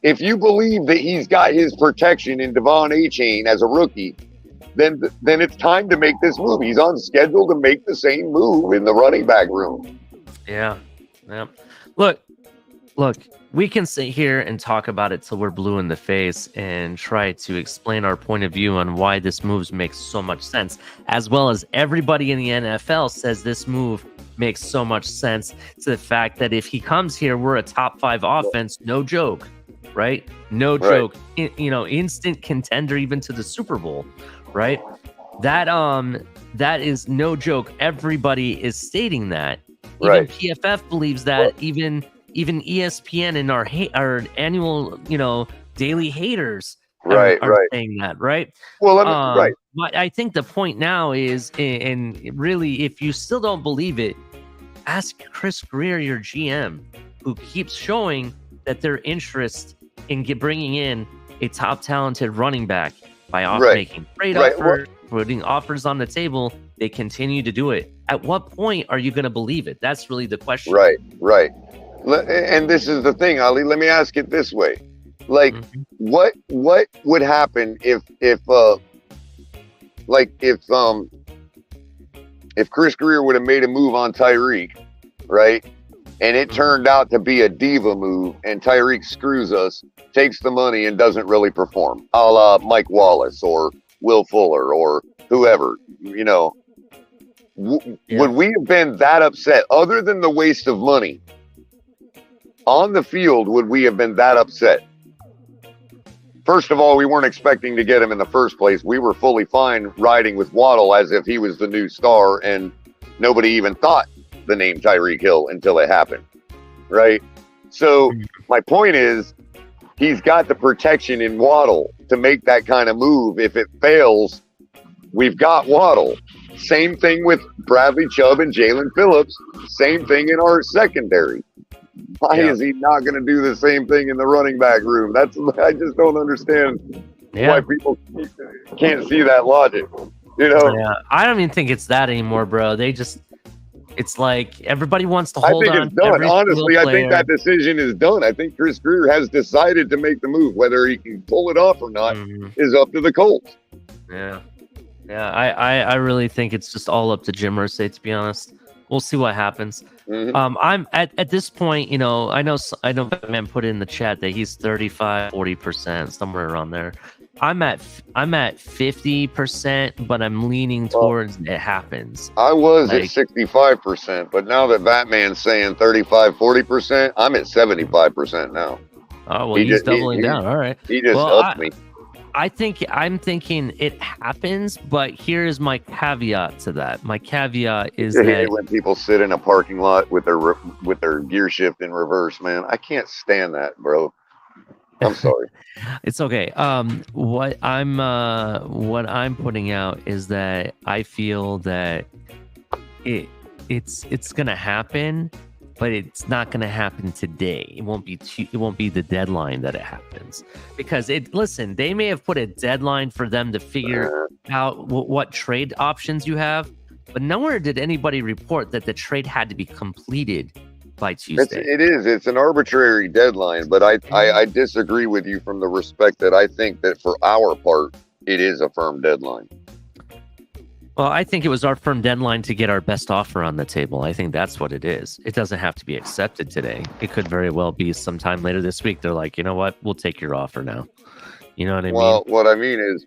If you believe that he's got his protection in Devon Achane as a rookie, then it's time to make this move. He's on schedule to make the same move in the running back room. Yeah. Look, we can sit here and talk about it till we're blue in the face and try to explain our point of view on why this move makes so much sense, as well as everybody in the NFL says this move makes so much sense to the fact that if he comes here, we're a top 5 offense, no joke, right? No joke. Instant contender even to the Super Bowl, right? That is no joke. Everybody is stating that. Even PFF believes that. Even ESPN and our annual, daily haters are saying that, right? Well, I think the point now is, and really, if you still don't believe it, ask Chris Greer, your GM, who keeps showing that their interest in bringing in a top talented running back by making trade offers, putting offers on the table. They continue to do it. At what point are you going to believe it? That's really the question. Right. And this is the thing, Ali. Let me ask it this way: like, what would happen if Chris Greer would have made a move on Tyreek, right? And it turned out to be a diva move, and Tyreek screws us, takes the money, and doesn't really perform, a la Mike Wallace or Will Fuller or whoever, Would we have been that upset, other than the waste of money on the field? Would we have been that upset? First of all, we weren't expecting to get him in the first place. We were fully fine riding with Waddle as if he was the new star, and nobody even thought the name Tyreek Hill until it happened, right? So my point is, he's got the protection in Waddle to make that kind of move. If it fails, we've got Waddle. Same thing with Bradley Chubb and Jalen Phillips. Same thing in our secondary. Why is he not going to do the same thing in the running back room? I just don't understand why people can't see that logic. Yeah, I don't even think it's that anymore, bro. It's like everybody wants to hold on. I think it's done. Honestly, I think that decision is done. I think Chris Greer has decided to make the move. Whether he can pull it off or not is up to the Colts. Yeah. I really think it's just all up to Jim Irsay, to be honest. We'll see what happens. I'm at this point, I know man put in the chat that he's 35-40%, somewhere around there. I'm at 50%, but I'm leaning towards it happens. I was at 65%, but now that Batman's saying 35-40%, I'm at 75% now. Oh, well, he's doubling down. All right. He just upped me. I'm thinking it happens, but here's my caveat to that. My caveat is that when people sit in a parking lot with their gear shift in reverse, man, I can't stand that, bro. I'm sorry. It's okay. What I'm putting out is that I feel that it's gonna happen, but it's not going to happen today. It won't be the deadline that it happens, because they may have put a deadline for them to figure out what trade options you have, but nowhere did anybody report that the trade had to be completed by Tuesday. It's an arbitrary deadline, but I disagree with you from the respect that I think that for our part, it is a firm deadline. Well, I think it was our firm deadline to get our best offer on the table. I think that's what it is. It doesn't have to be accepted today. It could very well be sometime later this week. They're like, you know what? We'll take your offer now. You know what I mean? Well, what I mean is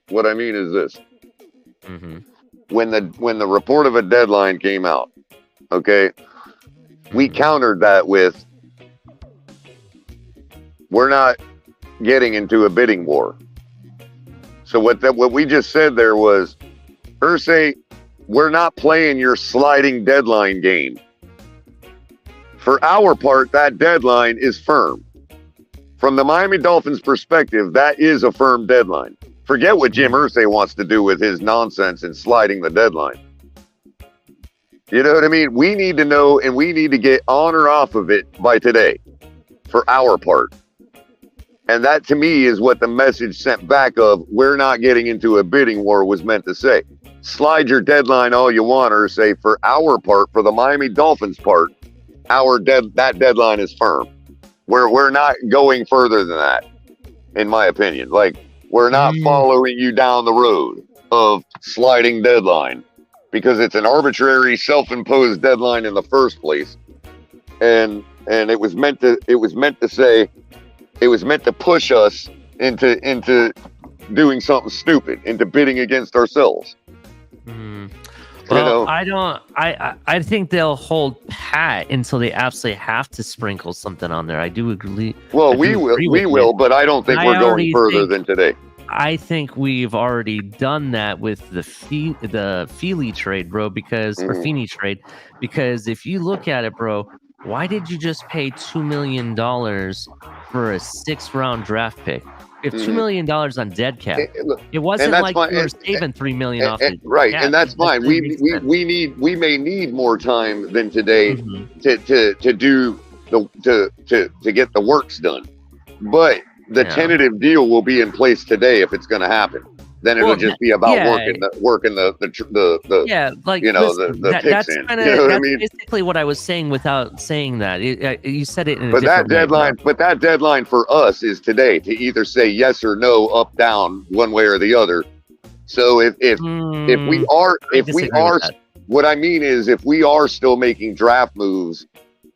this. When the report of a deadline came out, okay, we countered that with, we're not getting into a bidding war. So what we just said there was, Irsay, we're not playing your sliding deadline game. For our part, that deadline is firm. From the Miami Dolphins' perspective, that is a firm deadline. Forget what Jim Irsay wants to do with his nonsense and sliding the deadline. You know what I mean? We need to know, and we need to get on or off of it by today, for our part. And that, to me, is what the message sent back of, we're not getting into a bidding war, was meant to say. Slide your deadline all you want, or say, for our part, for the Miami Dolphins part, that deadline is firm. We're not going further than that, in my opinion. Like, we're not following you down the road of sliding deadline, because it's an arbitrary, self-imposed deadline in the first place, and it was meant to push us into doing something stupid, into bidding against ourselves. Well, I don't. I think they'll hold pat until they absolutely have to sprinkle something on there. I do agree. Well, we will, but I don't think we're going further than today. I think we've already done that with the Feeney trade, bro. Because or Feeney trade, because if you look at it, bro, why did you just pay $2 million for a 6th-round draft pick? If $2 million on dead cap, it wasn't like you were saving $3 million off it. Right, and that's fine. We may need more time than today to do to get the works done. But the tentative deal will be in place today if it's going to happen. Then it'll just be about working the picks that's in. Kinda, you know what that's I mean? basically what I was saying without saying that. You said it in a But that different way. that deadline for us is today to either say yes or no, up, down, one way or the other. So if we are, what I mean is if we are still making draft moves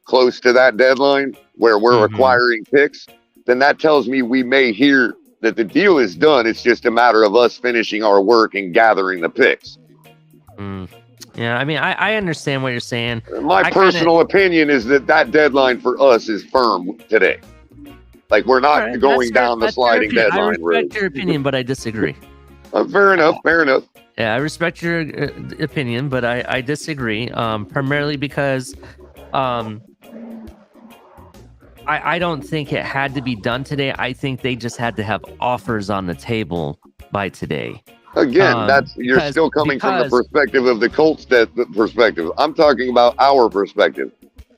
close to that deadline where we're acquiring picks, then that tells me we may hear that the deal is done. It's just a matter of us finishing our work and gathering the picks. Yeah, I mean, I understand what you're saying. My personal opinion is that deadline for us is firm today. Like, we're not going down the sliding deadline route. I respect your opinion, but I disagree. Fair enough. Yeah, I respect your opinion, but I disagree. Primarily because I don't think it had to be done today. I think they just had to have offers on the table by today. Again, you're still coming from the perspective of the Colts perspective. I'm talking about our perspective.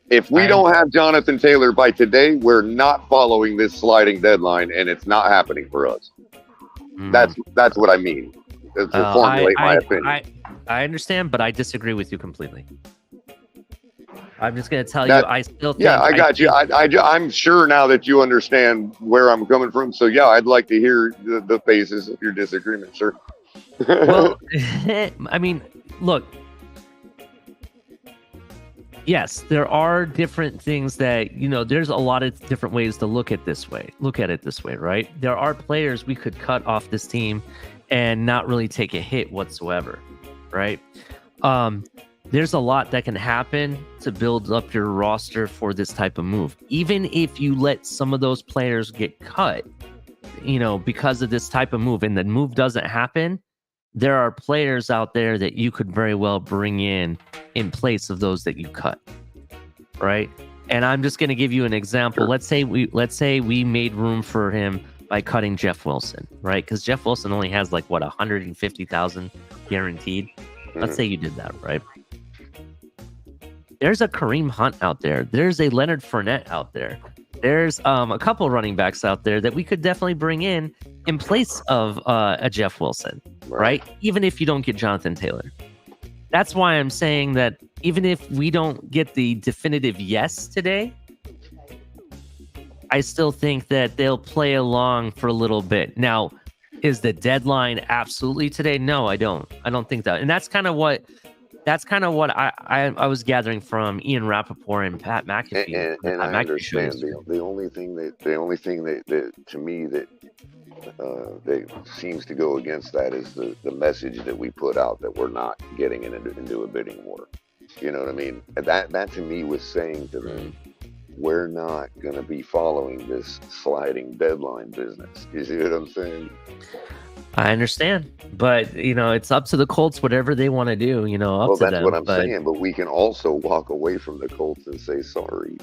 If we don't have Jonathan Taylor by today, we're not following this sliding deadline, and it's not happening for us. That's what I mean. To formulate my opinion. I understand, but I disagree with you completely. I'm just going to tell you, I still think... Yeah, I got you. I'm sure now that you understand where I'm coming from. So, yeah, I'd like to hear the basis of your disagreement, sir. Well, I mean, look. Yes, there are different things that, there's a lot of different ways to look at it this way, right? There are players we could cut off this team and not really take a hit whatsoever, right? There's a lot that can happen to build up your roster for this type of move. Even if you let some of those players get cut, because of this type of move, and the move doesn't happen, there are players out there that you could very well bring in place of those that you cut, right? And I'm just going to give you an example. Let's say we made room for him by cutting Jeff Wilson, right? Because Jeff Wilson only has 150,000 guaranteed. Let's say you did that, right? There's a Kareem Hunt out there. There's a Leonard Fournette out there. There's a couple running backs out there that we could definitely bring in place of a Jeff Wilson, right? Even if you don't get Jonathan Taylor. That's why I'm saying that even if we don't get the definitive yes today, I still think that they'll play along for a little bit. Now, is the deadline absolutely today? No, I don't. I don't think that. And that's kind of what I was gathering from Ian Rappaport and Pat McAfee. And I understand. The only thing that to me that seems to go against that is the message that we put out that we're not getting into a bidding war. You know what I mean? That to me was saying to them, we're not going to be following this sliding deadline business. You see what I'm saying? I understand, but it's up to the Colts, whatever they want to do. That's them, what I'm saying. But we can also walk away from the Colts and say, sorry,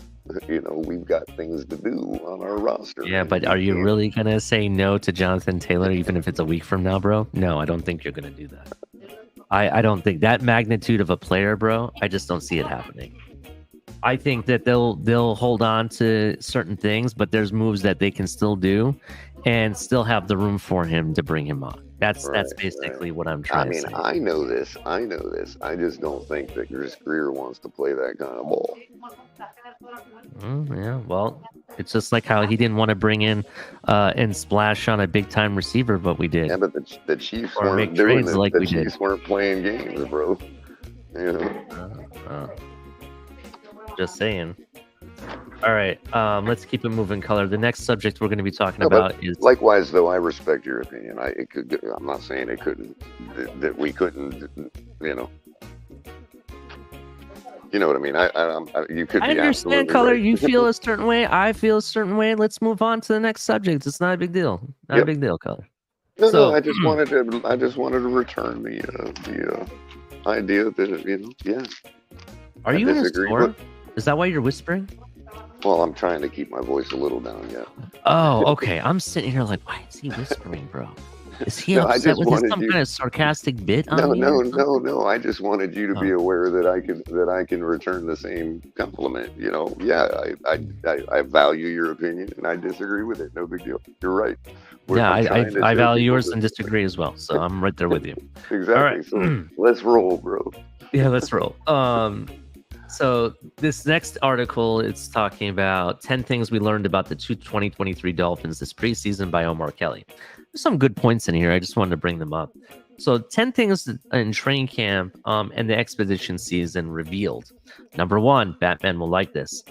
we've got things to do on our roster. Yeah, but are you really gonna say no to Jonathan Taylor, even if it's a week from now, bro? No, I don't think you're gonna do that. I don't think that magnitude of a player, bro. I just don't see it happening. I think that they'll hold on to certain things, but there's moves that they can still do and still have the room for him to bring him on. That's basically what I'm trying to say. I know this. I just don't think that Chris Greer wants to play that kind of ball. Yeah, well, it's just like how he didn't want to bring in and splash on a big time receiver, but we did. Yeah, but the Chiefs weren't doing it. The Chiefs weren't playing games, bro. Just saying. All right, let's keep it moving, Color. The next subject we're going to be talking about is... Likewise, though, I respect your opinion. I'm not saying it couldn't, that we couldn't, You know what I mean? You could. I be understand, absolutely Color. right. You feel a certain way. I feel a certain way. Let's move on to the next subject. It's not a big deal. Not a big deal, Color. No, I just wanted to return the idea that Are you in a store? Is that why you're whispering? Well, I'm trying to keep my voice a little down. Yeah. Oh, okay. I'm sitting here like, why is he whispering, bro? Is he No, I upset just with wanted some you- kind of sarcastic bit on me? No. I just wanted you to be aware that I can return the same compliment. I value your opinion and I disagree with it. No big deal. You're right. I value yours and disagree as well. So I'm right there with you. Exactly. All right. So let's roll, bro. Yeah, let's roll. So this next article, it's talking about 10 things we learned about the 2023 Dolphins this preseason by Omar Kelly. There's some good points in here. I just wanted to bring them up. So 10 things in training camp and the expedition season revealed. Number 1, Batman will like this.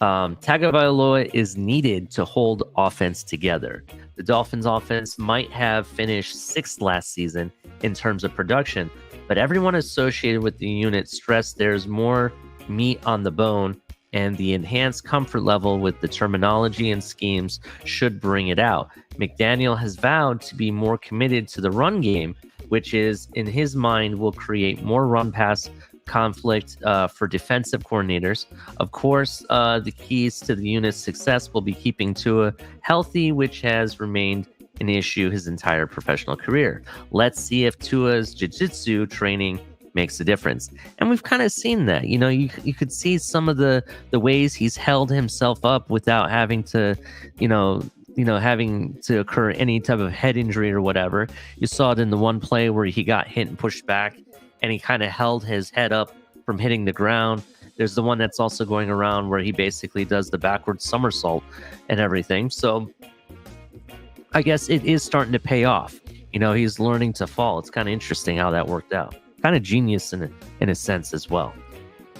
Tagovailoa is needed to hold offense together. The Dolphins offense might have finished 6th last season in terms of production, but everyone associated with the unit stressed there's more meat on the bone, and the enhanced comfort level with the terminology and schemes should bring it out. McDaniel has vowed to be more committed to the run game, which is, in his mind, will create more run-pass conflict for defensive coordinators. Of course, the keys to the unit's success will be keeping Tua healthy, which has remained an issue his entire professional career. Let's see if Tua's jiu-jitsu training makes a difference. And we've kind of seen that. You could see some of the ways he's held himself up without having to, having to occur any type of head injury or whatever. You saw it in the one play where he got hit and pushed back, and he kind of held his head up from hitting the ground. There's the one that's also going around where he basically does the backward somersault and everything. So I guess it is starting to pay off. He's learning to fall. It's kind of interesting how that worked out. Kind of genius in a sense as well.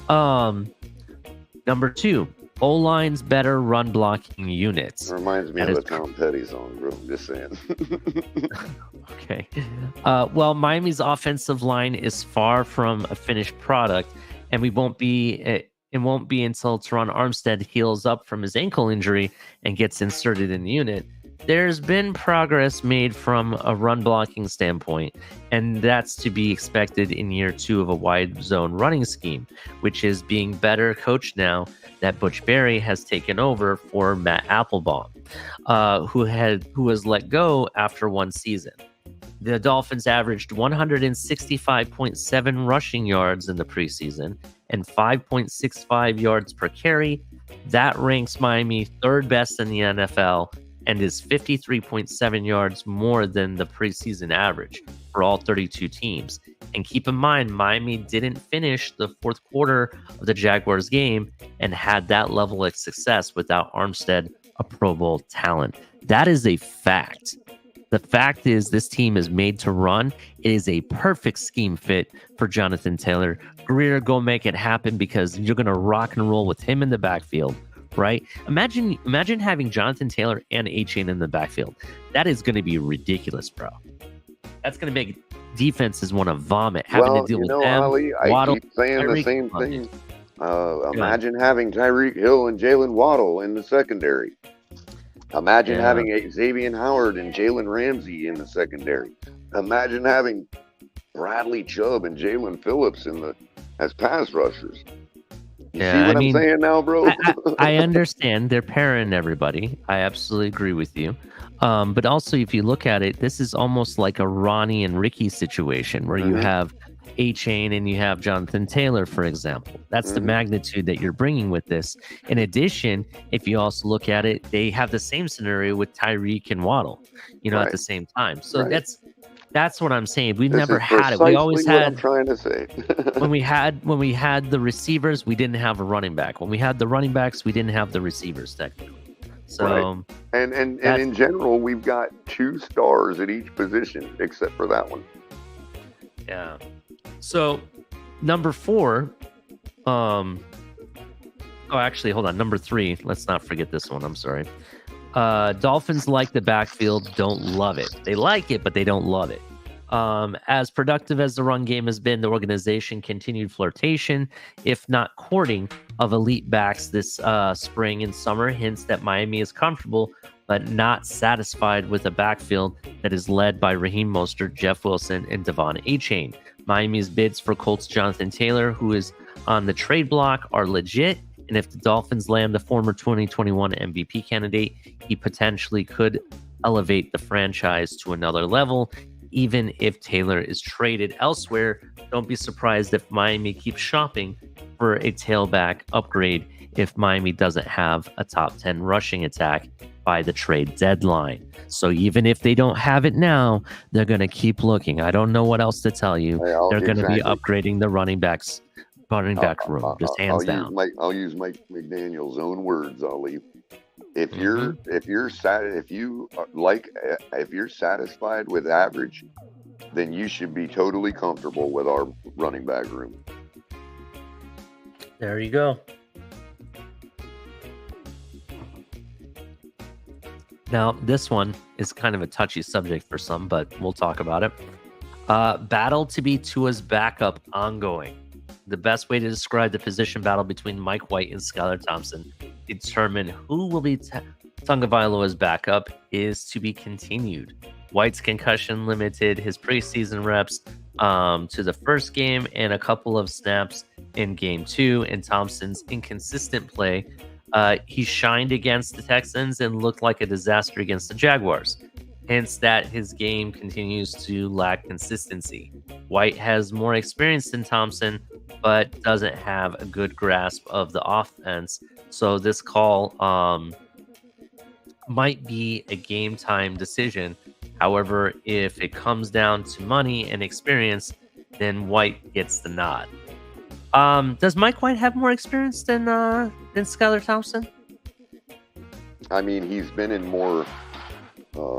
Number 2, O-line's better run blocking units. Reminds me of a Tom Petty song, bro. Just saying. Okay. Well, Miami's offensive line is far from a finished product, and it won't be until Teron Armstead heals up from his ankle injury and gets inserted in the unit. There's been progress made from a run blocking standpoint, and that's to be expected in year 2 of a wide zone running scheme, which is being better coached now that Butch Berry has taken over for Matt Applebaum, who was let go after one season. The Dolphins averaged 165.7 rushing yards in the preseason and 5.65 yards per carry. That ranks Miami 3rd best in the NFL and is 53.7 yards more than the preseason average for all 32 teams. And keep in mind, Miami didn't finish the 4th quarter of the Jaguars game and had that level of success without Armstead, a Pro Bowl talent. That is a fact. The fact is this team is made to run. It is a perfect scheme fit for Jonathan Taylor. Greer, go make it happen because you're going to rock and roll with him in the backfield. Right? Imagine having Jonathan Taylor and A-Chain in the backfield. That is going to be ridiculous, bro. That's going to make defenses want to vomit having to deal with them. Ali, I keep saying the same thing. Imagine having Tyreek Hill and Jalen Waddle in the secondary. Imagine having Xavier Howard and Jalen Ramsey in the secondary. Imagine having Bradley Chubb and Jalen Phillips as pass rushers. You see what I'm saying now, bro? I understand they're pairing everybody. I absolutely agree with you. But also, if you look at it, this is almost like a Ronnie and Ricky situation where you have A-Chain and you have Jonathan Taylor, for example. That's the magnitude that you're bringing with this. In addition, if you also look at it, they have the same scenario with Tyreek and Waddle, at the same time. So that's what I'm saying. We've never had it. We always had. I'm trying to say. when we had the receivers, we didn't have a running back. When we had the running backs, we didn't have the receivers technically. So and in general, we've got 2 stars at each position, except for that one. Yeah. So number 4. Actually, hold on. Number 3. Let's not forget this one. I'm sorry. Dolphins like the backfield, don't love it. They like it, but they don't love it. As productive as the run game has been, the organization continued flirtation, if not courting, of elite backs this spring and summer. Hints that Miami is comfortable but not satisfied with a backfield that is led by Raheem Mostert, Jeff Wilson, and Devon Achane. Miami's bids for Colts Jonathan Taylor, who is on the trade block, are legit. And if the Dolphins land the former 2021 MVP candidate, he potentially could elevate the franchise to another level. Even if Taylor is traded elsewhere, don't be surprised if Miami keeps shopping for a tailback upgrade if Miami doesn't have a top 10 rushing attack by the trade deadline. So even if they don't have it now, they're going to keep looking. I don't know what else to tell you. They're going to be upgrading the running back room, just hands down. I'll use Mike McDaniel's own words, Ali. If you're satisfied with average, then you should be totally comfortable with our running back room. There you go. Now, this one is kind of a touchy subject for some, but we'll talk about it. Battle to be Tua's backup ongoing. The best way to describe the position battle between Mike White and Skylar Thompson, determine who will be Tagovailoa's backup, is to be continued. White's concussion limited his preseason reps to the first game and a couple of snaps in game 2, and Thompson's inconsistent play. He shined against the Texans and looked like a disaster against the Jaguars. Hence that his game continues to lack consistency. White has more experience than Thompson, but doesn't have a good grasp of the offense. So this call might be a game time decision. However, if it comes down to money and experience, then White gets the nod. Does Mike White have more experience than Skylar Thompson? I mean, he's been in more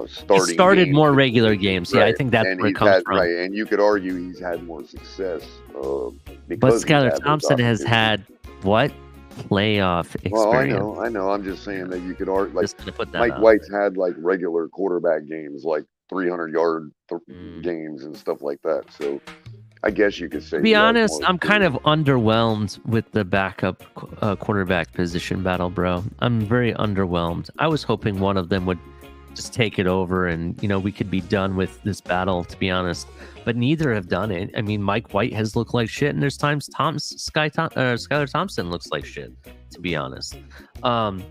starting. He started games. more regular games. Yeah, right. I think that's where it comes from. Right, and you could argue he's had more success. But Skylar Thompson has had what? Playoff experience. Well, I know. I'm just saying that you could argue. Like, put that Mike White's had like regular quarterback games, like 300-yard games and stuff like that. So I guess you could say. To be honest, I'm kind of underwhelmed with the backup quarterback position battle, bro. I'm very underwhelmed. I was hoping one of them would just take it over and, we could be done with this battle, to be honest. But neither have done it. I mean, Mike White has looked like shit, and there's times Skylar Thompson looks like shit, to be honest. I'm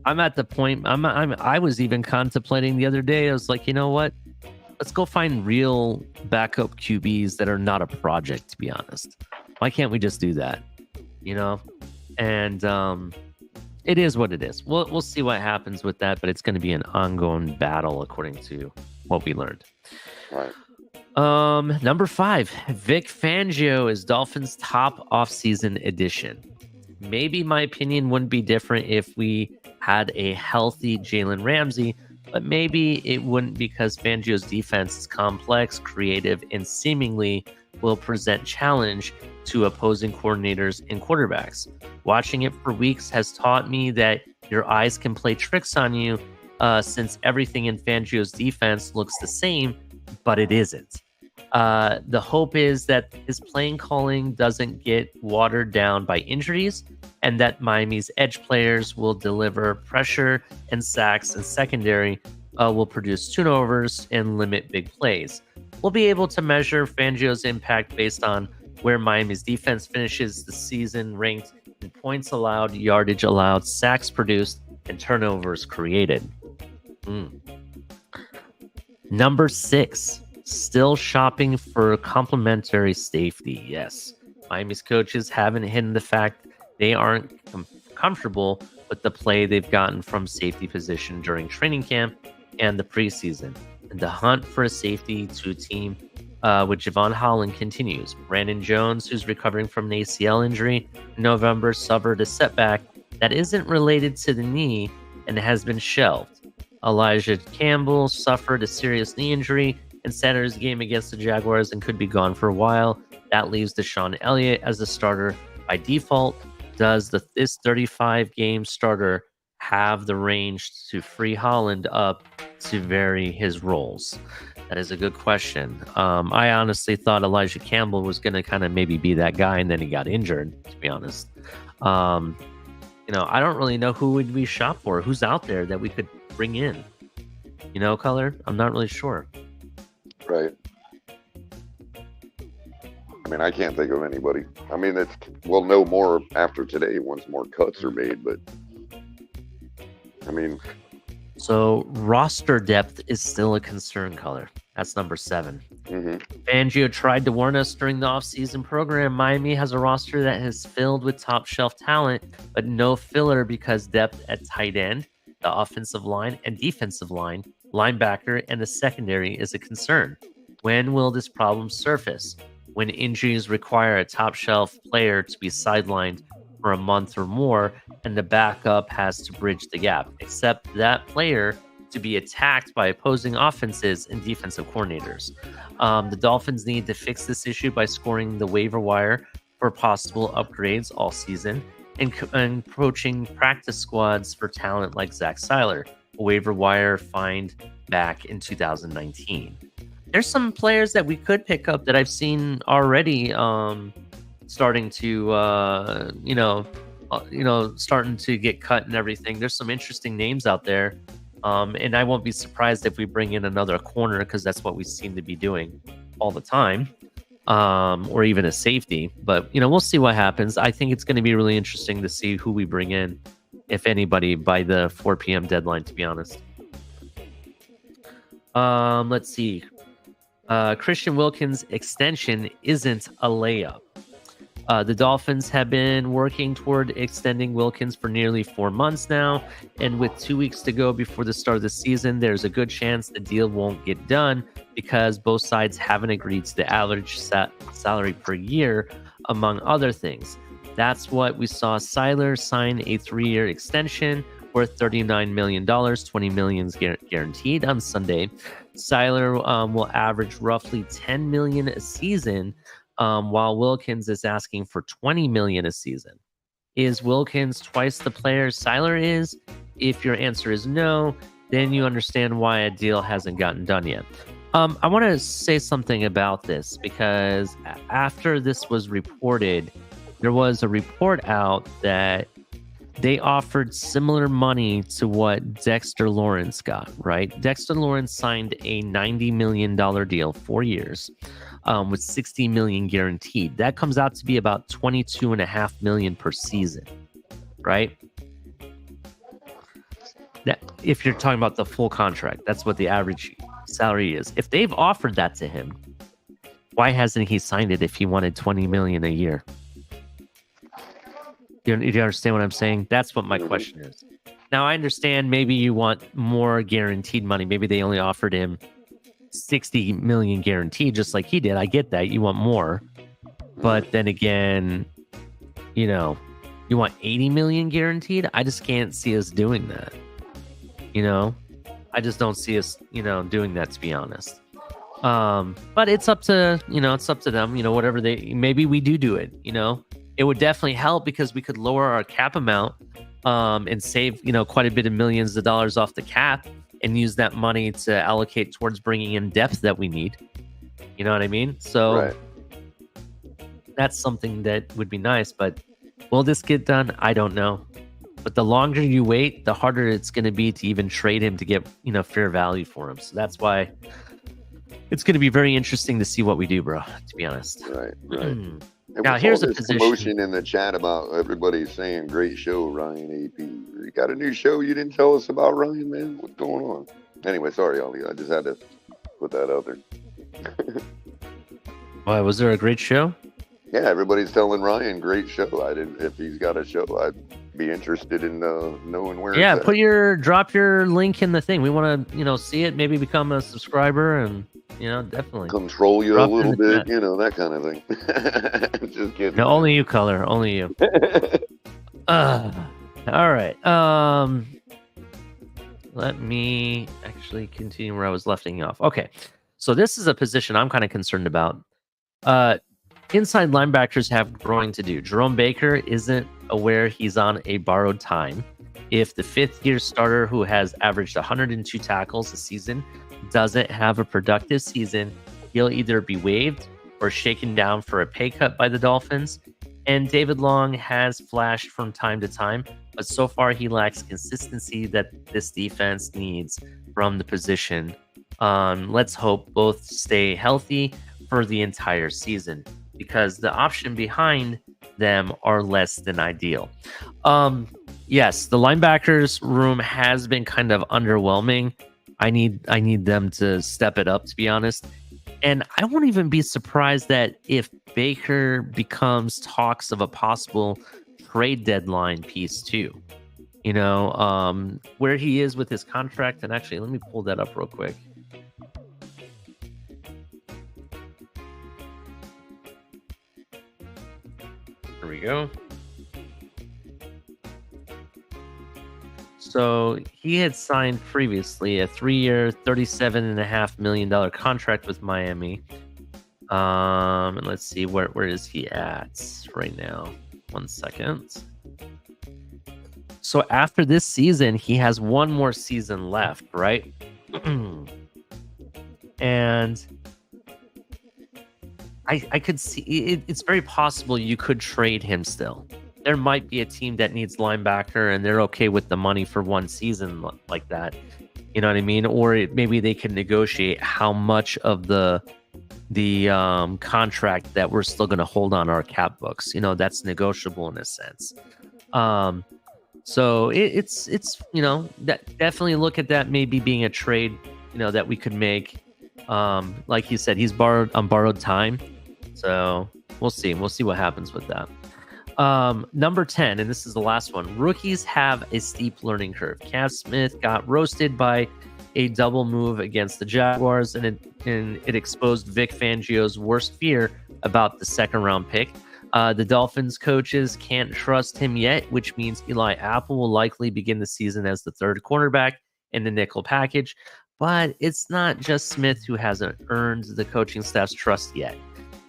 at the point, I was even contemplating the other day, I was like, you know what? Let's go find real backup QBs that are not a project, to be honest. Why can't we just do that? And it is what it is. We'll see what happens with that, but it's going to be an ongoing battle, according to what we learned. Right. Number 5, Vic Fangio is Dolphins' top offseason addition. Maybe my opinion wouldn't be different if we had a healthy Jalen Ramsey, but maybe it wouldn't, because Fangio's defense is complex, creative, and seemingly will present challenge to opposing coordinators and quarterbacks. Watching it for weeks has taught me that your eyes can play tricks on you, since everything in Fangio's defense looks the same, but it isn't. The hope is that his playing calling doesn't get watered down by injuries, and that Miami's edge players will deliver pressure and sacks, and secondary will produce turnovers and limit big plays. We'll be able to measure Fangio's impact based on where Miami's defense finishes the season ranked in points allowed, yardage allowed, sacks produced, and turnovers created. Number 6, still shopping for complementary safety. Yes, Miami's coaches haven't hidden the fact they aren't comfortable with the play they've gotten from safety position during training camp and the preseason. And the hunt for a safety to a team with Javon Holland continues. Brandon Jones, who's recovering from an ACL injury in November, suffered a setback that isn't related to the knee and has been shelved. Elijah Campbell suffered a serious knee injury in Saturday's game against the Jaguars and could be gone for a while. That leaves Deshaun Elliott as the starter by default. Does this 35-game starter have the range to free Holland up to vary his roles? That is a good question. I honestly thought Elijah Campbell was going to kind of maybe be that guy, and then he got injured, to be honest. I don't really know who would we shop for. Who's out there that we could bring in? Color? I'm not really sure. Right. I mean, I can't think of anybody. I mean, we'll know more after today once more cuts are made, but I mean... So roster depth is still a concern, Color. That's number 7. Mm-hmm. Fangio tried to warn us during the offseason program. Miami has a roster that is filled with top shelf talent, but no filler because depth at tight end, the offensive line and defensive line, linebacker, and the secondary is a concern. When will this problem surface? When injuries require a top shelf player to be sidelined for a month or more, and the backup has to bridge the gap, except that player to be attacked by opposing offenses and defensive coordinators. The Dolphins need to fix this issue by scoring the waiver wire for possible upgrades all season and approaching practice squads for talent like Zach Seiler, a waiver wire find back in 2019. There's some players that we could pick up that I've seen already starting to, starting to get cut and everything. There's some interesting names out there. And I won't be surprised if we bring in another corner because that's what we seem to be doing all the time, or even a safety. But, we'll see what happens. I think it's going to be really interesting to see who we bring in, if anybody, by the 4 p.m. deadline, to be honest. Let's see. Christian Wilkins' extension isn't a layup. The Dolphins have been working toward extending Wilkins for nearly 4 months now, and with 2 weeks to go before the start of the season, there's a good chance the deal won't get done because both sides haven't agreed to the average salary per year, among other things. That's what we saw Seiler sign a 3-year extension worth $39 million, $20 million guaranteed on Sunday. Seiler will average roughly $10 million a season, while Wilkins is asking for $20 million a season. Is Wilkins twice the player Seiler is? If your answer is no, then you understand why a deal hasn't gotten done yet. I want to say something about this because after this was reported, there was a report out that they offered similar money to what Dexter Lawrence got, right? Dexter Lawrence signed a $90 million deal, 4 years. With $60 million guaranteed. That comes out to be about $22.5 million per season, right? That, if you're talking about the full contract, that's what the average salary is. If they've offered that to him, why hasn't he signed it if he wanted $20 million a year? Do you understand what I'm saying? That's what my question is. Now, I understand maybe you want more guaranteed money. Maybe they only offered him $60 million guaranteed, just like he did. I get that. You want more. But then again, you want $80 million guaranteed? I just can't see us doing that. I just don't see us, doing that, to be honest. But it's up to, them, whatever maybe we do it, It would definitely help because we could lower our cap amount and save, quite a bit of millions of dollars off the cap and use that money to allocate towards bringing in depth that we need. You know what I mean? So Right. That's something that would be nice, but will this get done? I don't know. But the longer you wait, the harder it's going to be to even trade him to get, fair value for him. So that's why it's going to be very interesting to see what we do, bro, to be honest. Right. Mm. And Now, with here's all a this position. commotion in the chat about everybody saying great show, Ryan AP. You got a new show you didn't tell us about, Ryan, man? What's going on? Anyway, sorry, Ollie. I just had to put that out there. Why, was there a great show? Yeah, everybody's telling Ryan great show. If he's got a show, I'd be interested in knowing where. Yeah, it's at. drop your link in the thing. We want to, see it. Maybe become a subscriber, and definitely Control you drop a little in the bit, chat. that kind of thing. Just kidding. No, only you, Color. Only you. All right. Let me actually continue where I was lefting off. Okay, so this is a position I'm kind of concerned about. Inside linebackers have growing to do. Jerome Baker isn't aware he's on a borrowed time. If the fifth-year starter who has averaged 102 tackles a season doesn't have a productive season, he'll either be waived or shaken down for a pay cut by the Dolphins. And David Long has flashed from time to time, but so far he lacks consistency that this defense needs from the position. Let's hope both stay healthy for the entire season, because the option behind them are less than ideal. Yes, the linebackers room has been kind of underwhelming. I need them to step it up, to be honest. And I won't even be surprised that if Baker becomes talks of a possible trade deadline piece too. You know, where he is with his contract. And actually, let me pull that up real quick. Here we go. So he had signed previously a 3-year, $37.5 million contract with Miami. And let's see, where is he at right now? 1 second. So after this season, he has one more season left, right? And I could see it's very possible you could trade him still. There might be a team that needs linebacker and they're okay with the money for one season like that. You know what I mean? Or maybe they can negotiate how much of the contract that we're still going to hold on our cap books. You know, that's negotiable in a sense. So it's you know, that definitely look at that maybe being a trade, you know, that we could make. Like you said, he's on borrowed time. So we'll see what happens with that. Number 10, and this is the last one. Rookies have a steep learning curve. Cam Smith got roasted by a double move against the Jaguars, and it exposed Vic Fangio's worst fear about the second round pick. The Dolphins coaches can't trust him yet, which means Eli Apple will likely begin the season as the third cornerback in the nickel package. But it's not just Smith who hasn't earned the coaching staff's trust yet.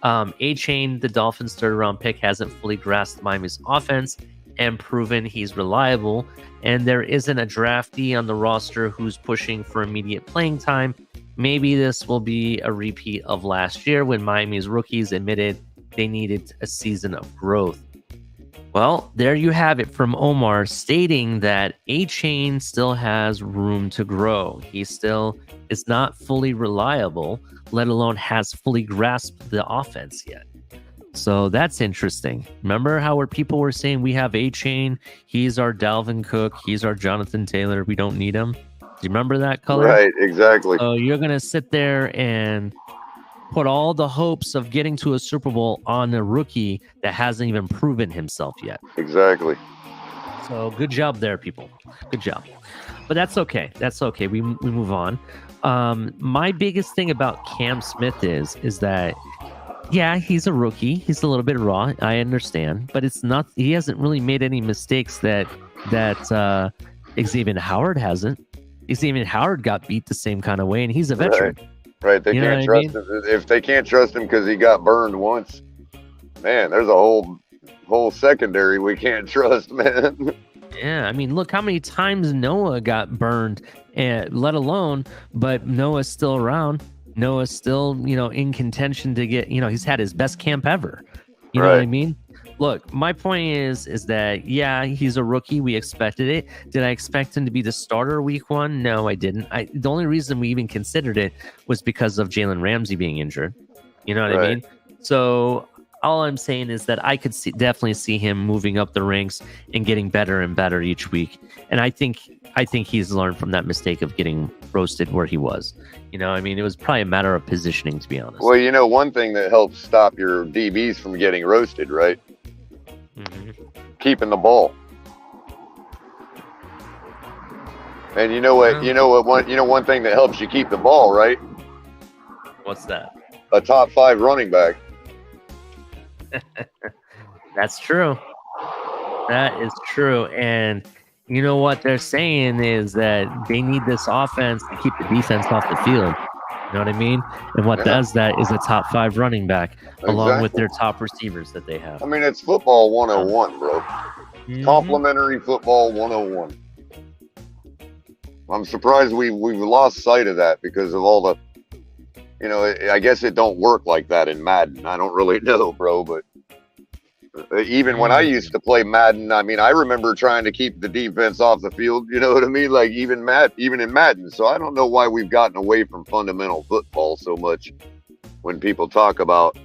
A-Chain, the Dolphins' third-round pick, hasn't fully grasped Miami's offense and proven he's reliable, and there isn't a draftee on the roster who's pushing for immediate playing time. Maybe this will be a repeat of last year when Miami's rookies admitted they needed a season of growth. Well, there you have it from Omar, stating that A-Chain still has room to grow. He still is not fully reliable, let alone has fully grasped the offense yet. So that's interesting. Remember how people were saying we have A-Chain, he's our Dalvin Cook, he's our Jonathan Taylor, we don't need him? Do you remember that, Color? Right, exactly. So you're going to sit there and put all the hopes of getting to a Super Bowl on a rookie that hasn't even proven himself yet. Exactly. So good job there, people. Good job. But that's okay. That's okay. We move on. My biggest thing about Cam Smith is that, yeah, he's a rookie. He's a little bit raw. I understand, but it's not. He hasn't really made any mistakes that Xavier Howard hasn't. Xavier Howard got beat the same kind of way, and he's a veteran. Right. They can't trust him. If they can't trust him because he got burned once, man, there's a whole secondary we can't trust, man. Yeah, I mean, look how many times Noah got burned, let alone, but Noah's still around. Noah's still, in contention to get, he's had his best camp ever. You know what I mean? Look, my point is that, yeah, he's a rookie. We expected it. Did I expect him to be the starter week one? No, I didn't. The only reason we even considered it was because of Jalen Ramsey being injured. You know what I mean? So all I'm saying is that I could definitely see him moving up the ranks and getting better and better each week. And I think he's learned from that mistake of getting roasted where he was. It was probably a matter of positioning, to be honest. Well, one thing that helps stop your DBs from getting roasted, right? Mm-hmm. Keeping the ball. And you know what? One thing that helps you keep the ball, right? What's that? A top 5 running back. That's true. That is true. And you know what they're saying is that they need this offense to keep the defense off the field. You know what I mean? And what does that is a top 5 running back along with their top receivers that they have. I mean, it's football 101, bro. Mm-hmm. Complimentary football 101. I'm surprised we've lost sight of that because of all the, I guess it don't work like that in Madden. I don't really know, bro, but even when I used to play Madden, I mean, I remember trying to keep the defense off the field. You know what I mean? Like even in Madden. So I don't know why we've gotten away from fundamental football so much when people talk about,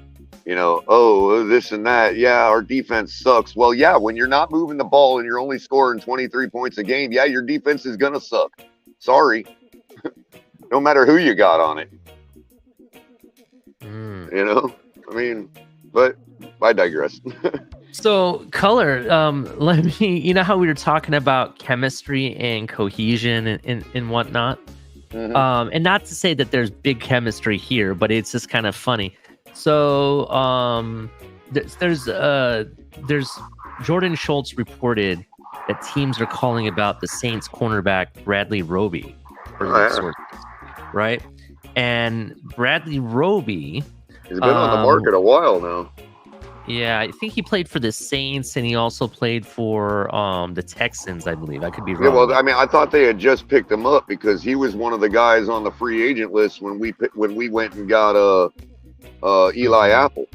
oh, this and that. Yeah, our defense sucks. Well, yeah, when you're not moving the ball and you're only scoring 23 points a game, yeah, your defense is going to suck. Sorry. No matter who you got on it. I mean, but I digress. So, Color, let me, how we were talking about chemistry and cohesion and whatnot. Mm-hmm. And not to say that there's big chemistry here, but it's just kind of funny. So, there's Jordan Schultz reported that teams are calling about the Saints cornerback Bradley Roby, right? And Bradley Roby, he's been on the market a while now. Yeah, I think he played for the Saints, and he also played for the Texans, I believe. I could be wrong. Yeah, well, I mean, I thought they had just picked him up because he was one of the guys on the free agent list when we went and got Eli Apple.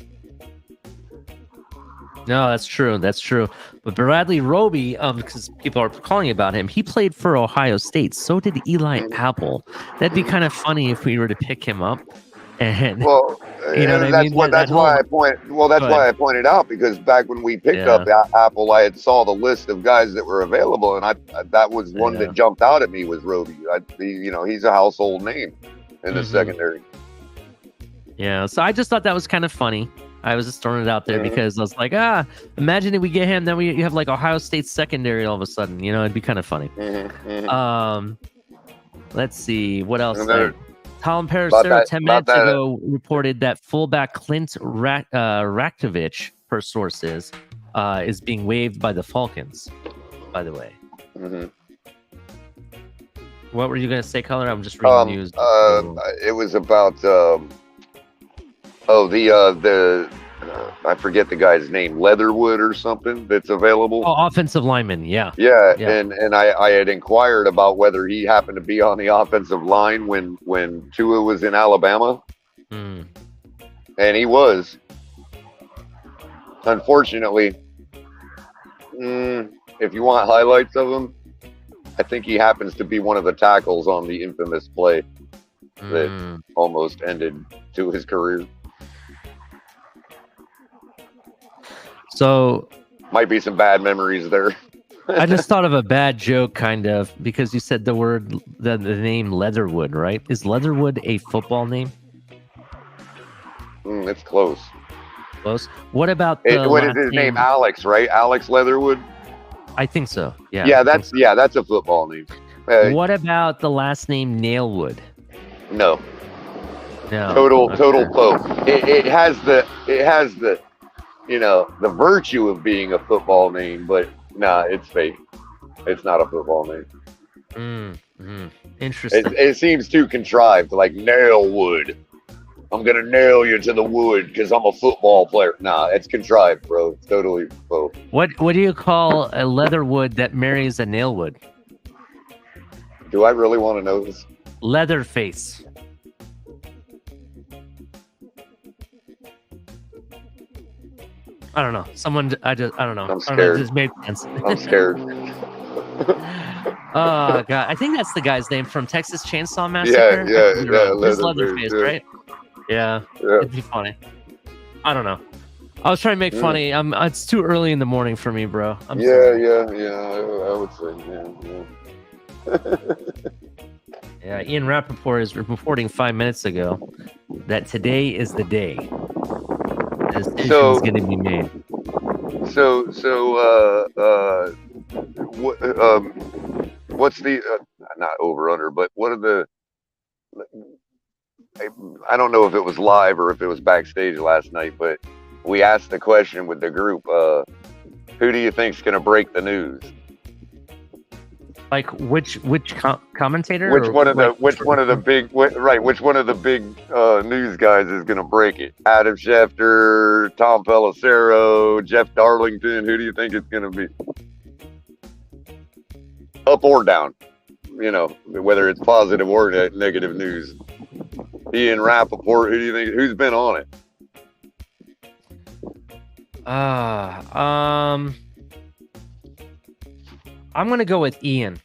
No, that's true. That's true. But Bradley Roby, because people are calling about him, he played for Ohio State. So did Eli Apple. That'd be kind of funny if we were to pick him up. And well, that's why I pointed out, because back when we picked up Apple, I had saw the list of guys that were available, and that was one that jumped out at me was Roby. He's a household name in the secondary. Yeah, so I just thought that was kind of funny. I was just throwing it out there because I was like, imagine if we get him, then you have like Ohio State secondary all of a sudden. It'd be kind of funny. Let's see what else. Tom Paracero 10 minutes ago reported that fullback Clint Rakovich, per sources, is being waived by the Falcons. By the way, what were you going to say, Color? I'm just reading news. It was about I forget the guy's name, Leatherwood or something, that's available. Oh, offensive lineman, yeah. And I had inquired about whether he happened to be on the offensive line when Tua was in Alabama, and he was. Unfortunately, if you want highlights of him, I think he happens to be one of the tackles on the infamous play that almost ended Tua's career. So might be some bad memories there. I just thought of a bad joke, kind of, because you said the name Leatherwood, right? Is Leatherwood a football name? It's close. Close. What about what is his name? Alex, right? Alex Leatherwood. I think so. Yeah. Yeah, that's a football name. What about the last name Nailwood? No. No. Total poke. It has the the virtue of being a football name, but nah, it's fake. It's not a football name. Interesting. It seems too contrived, like Nailwood. I'm gonna nail you to the wood because I'm a football player. Nah, it's contrived, bro. It's totally both. What do you call a Leatherwood that marries a Nailwood? Do I really want to know this? Leatherface. I don't know. I don't know. I'm scared. It just made sense. I'm scared. Oh God, I think that's the guy's name from Texas Chainsaw Massacre. Yeah. It's Leatherface, right? Yeah. It'd be funny. I don't know. I was trying to make funny. It's too early in the morning for me, bro. I would say, Yeah, Ian Rappaport is reporting 5 minutes ago that today is the day. The decision is going to be made. What's the not over under, but what are the? I don't know if it was live or if it was backstage last night, but we asked the question with the group: who do you think's going to break the news? Like which commentator? Which one of the big news guys is going to break it? Adam Schefter, Tom Pelissero, Jeff Darlington. Who do you think it's going to be? Up or down? whether it's positive or negative news. Ian Rappaport, who do you think? Who's been on it? I'm gonna go with Ian.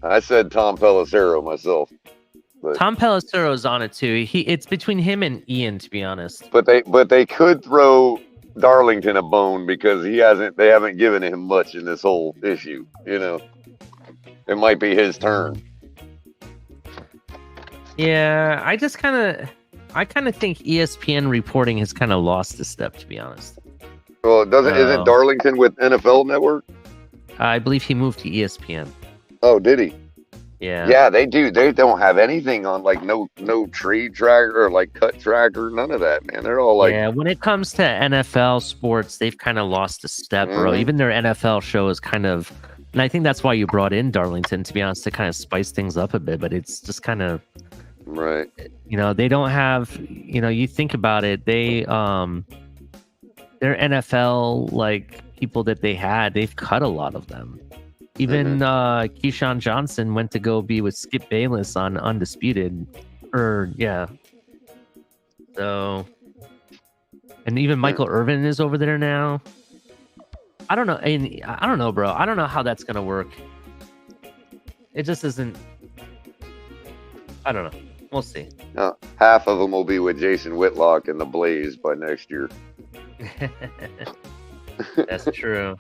I said Tom Pelissero myself. But, Tom Pelissero's on it too. It's between him and Ian, to be honest. But they could throw Darlington a bone because they haven't given him much in this whole issue. It might be his turn. Yeah, I kind of think ESPN reporting has kind of lost a step, to be honest. Well, isn't Darlington with NFL Network? I believe he moved to ESPN. Oh, did he? Yeah. Yeah, they do. They don't have anything on like no trade tracker or like cut tracker, none of that, man. They're all like, yeah. When it comes to NFL sports, they've kind of lost a step, bro. Even their NFL show is kind of, and I think that's why you brought in Darlington, to be honest, to kind of spice things up a bit. But it's just kind of right. They don't have. You think about it, their NFL like people that they've cut a lot of them. Even Keyshawn Johnson went to go be with Skip Bayless on Undisputed. So, and even Michael Irvin is over there now. I don't know. I don't know, bro. I don't know how that's gonna work. It just isn't. I don't know. We'll see. Half of them will be with Jason Whitlock and the Blaze by next year. That's true.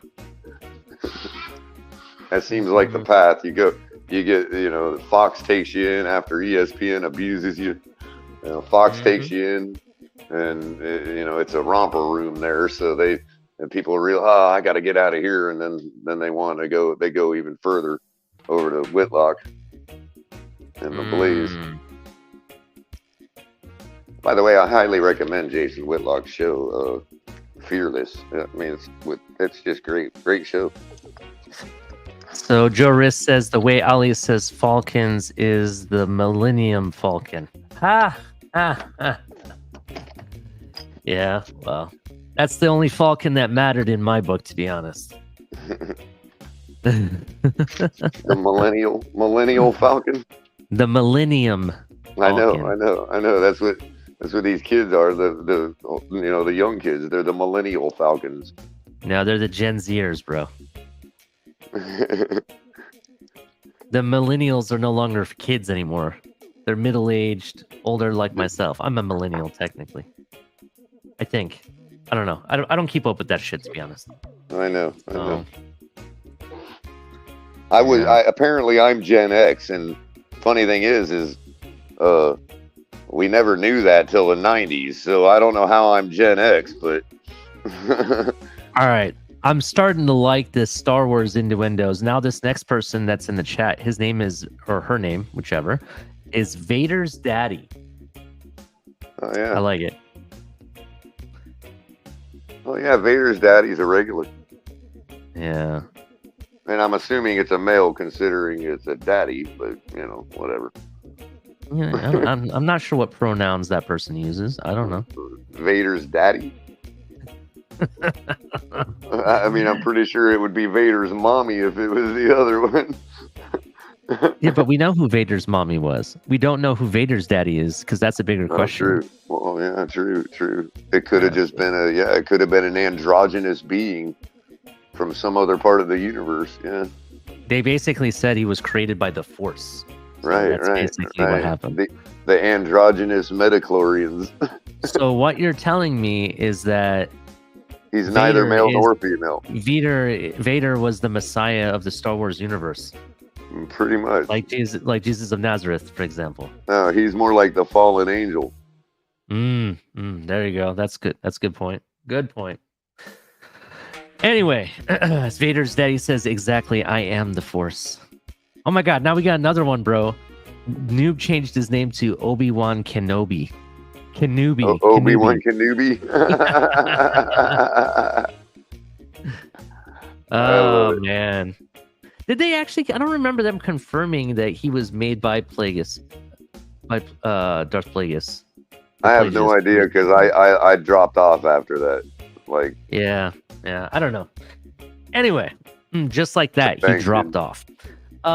That seems like the path. You get, Fox takes you in after ESPN abuses you. Fox takes you in, and it's a romper room there. So people are I got to get out of here, and then they want to go. They go even further over to Whitlock and the Blaze. By the way, I highly recommend Jason Whitlock's show, Fearless. I mean, it's just great show. So Joe Riss says the way Ali says Falcons is the Millennium Falcon. Yeah, well, that's the only Falcon that mattered in my book, to be honest. The Millennial Falcon. The Millennium Falcon. I know. That's what these kids are. The young kids. They're the Millennial Falcons. No, they're the Gen Zers, bro. The millennials are no longer kids anymore. They're middle-aged, older like myself. I'm a millennial, technically. I think. I don't know. I don't keep up with that shit, to be honest. I know. Apparently I'm Gen X, and funny thing is we never knew that till the 90s, so I don't know how I'm Gen X, but all right. I'm starting to like this Star Wars innuendos. Now this next person that's in the chat, his name is, or her name, whichever, is Vader's daddy. Oh, yeah. I like it. Oh, yeah, Vader's daddy's a regular. Yeah. And I'm assuming it's a male considering it's a daddy, but, whatever. Yeah, I'm not sure what pronouns that person uses. I don't know. Vader's daddy? I mean, I'm pretty sure it would be Vader's mommy if it was the other one. Yeah, but we know who Vader's mommy was. We don't know who Vader's daddy is because that's a bigger question. True. Well, yeah, true. It could have just been it could have been an androgynous being from some other part of the universe. Yeah. They basically said he was created by the Force. So right. That's basically what happened. The androgynous metachlorians. So what you're telling me is that he's neither male nor female. Vader was the Messiah of the Star Wars universe. Pretty much. Like Jesus of Nazareth, for example. No, he's more like the fallen angel. There you go. That's good. That's a good point. Good point. Anyway, as Vader's daddy says, exactly, I am the Force. Oh my God, now we got another one, bro. Noob changed his name to Obi-Wan Kenobi. Obi-Wan Kenobi. Oh, man. Did they actually... I don't remember them confirming that he was made by Plagueis. By Darth Plagueis. I have no idea because I dropped off after that. Like... Yeah, I don't know. Anyway, just like that, he dropped off.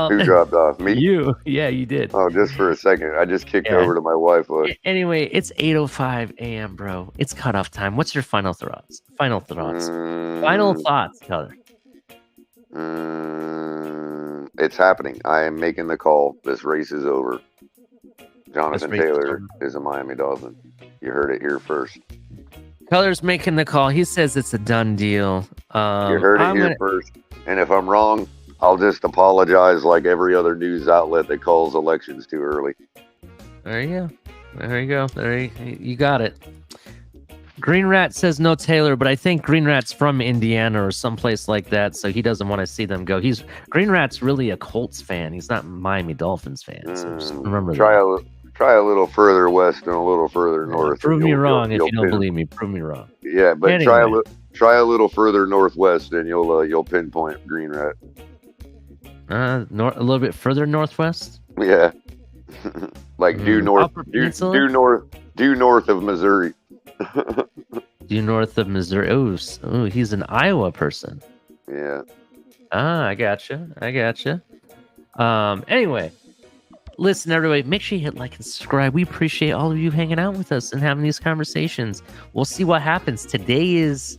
Who dropped off? Me? You. Yeah, you did. Oh, just for a second. I just kicked over to my wife. Anyway, it's 8:05 a.m., bro. It's cutoff time. What's your final thoughts? Final thoughts, Tyler. It's happening. I am making the call. This race is over. Jonathan Taylor is a Miami Dolphin. You heard it here first. Tyler's making the call. He says it's a done deal. You heard it here first. And if I'm wrong, I'll just apologize like every other news outlet that calls elections too early. There you go. You got it. Green Rat says no Taylor, but I think Green Rat's from Indiana or someplace like that, so he doesn't want to see them go. Green Rat's really a Colts fan. He's not a Miami Dolphins fan. So just remember that. Try a little further west and a little further north. Prove me wrong if you don't believe me. Prove me wrong. Yeah, but anyway. try a little further northwest and you'll pinpoint Green Rat. A little bit further northwest. Yeah, like due north of Missouri. Due north of Missouri. Oh, he's an Iowa person. Yeah. I gotcha. Anyway, listen, everybody, make sure you hit like and subscribe. We appreciate all of you hanging out with us and having these conversations. We'll see what happens. Today is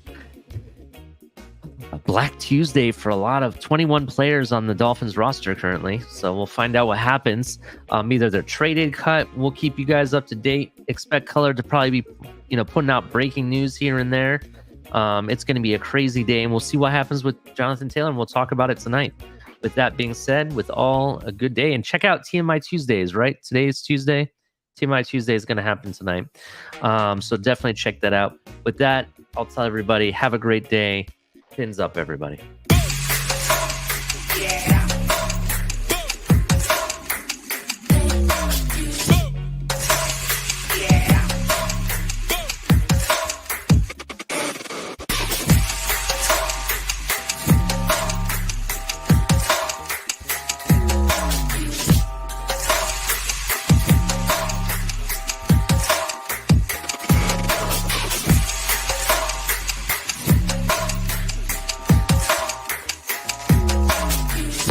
a Black Tuesday for a lot of 21 players on the Dolphins roster currently. So we'll find out what happens. Either they're traded, cut. We'll keep you guys up to date. Expect Color to probably be, putting out breaking news here and there. It's going to be a crazy day, and we'll see what happens with Jonathan Taylor, and we'll talk about it tonight. With that being said, with all a good day, and check out TMI Tuesdays, right? Today is Tuesday. TMI Tuesday is going to happen tonight. So definitely check that out. With that, I'll tell everybody, have a great day. Pins up, everybody.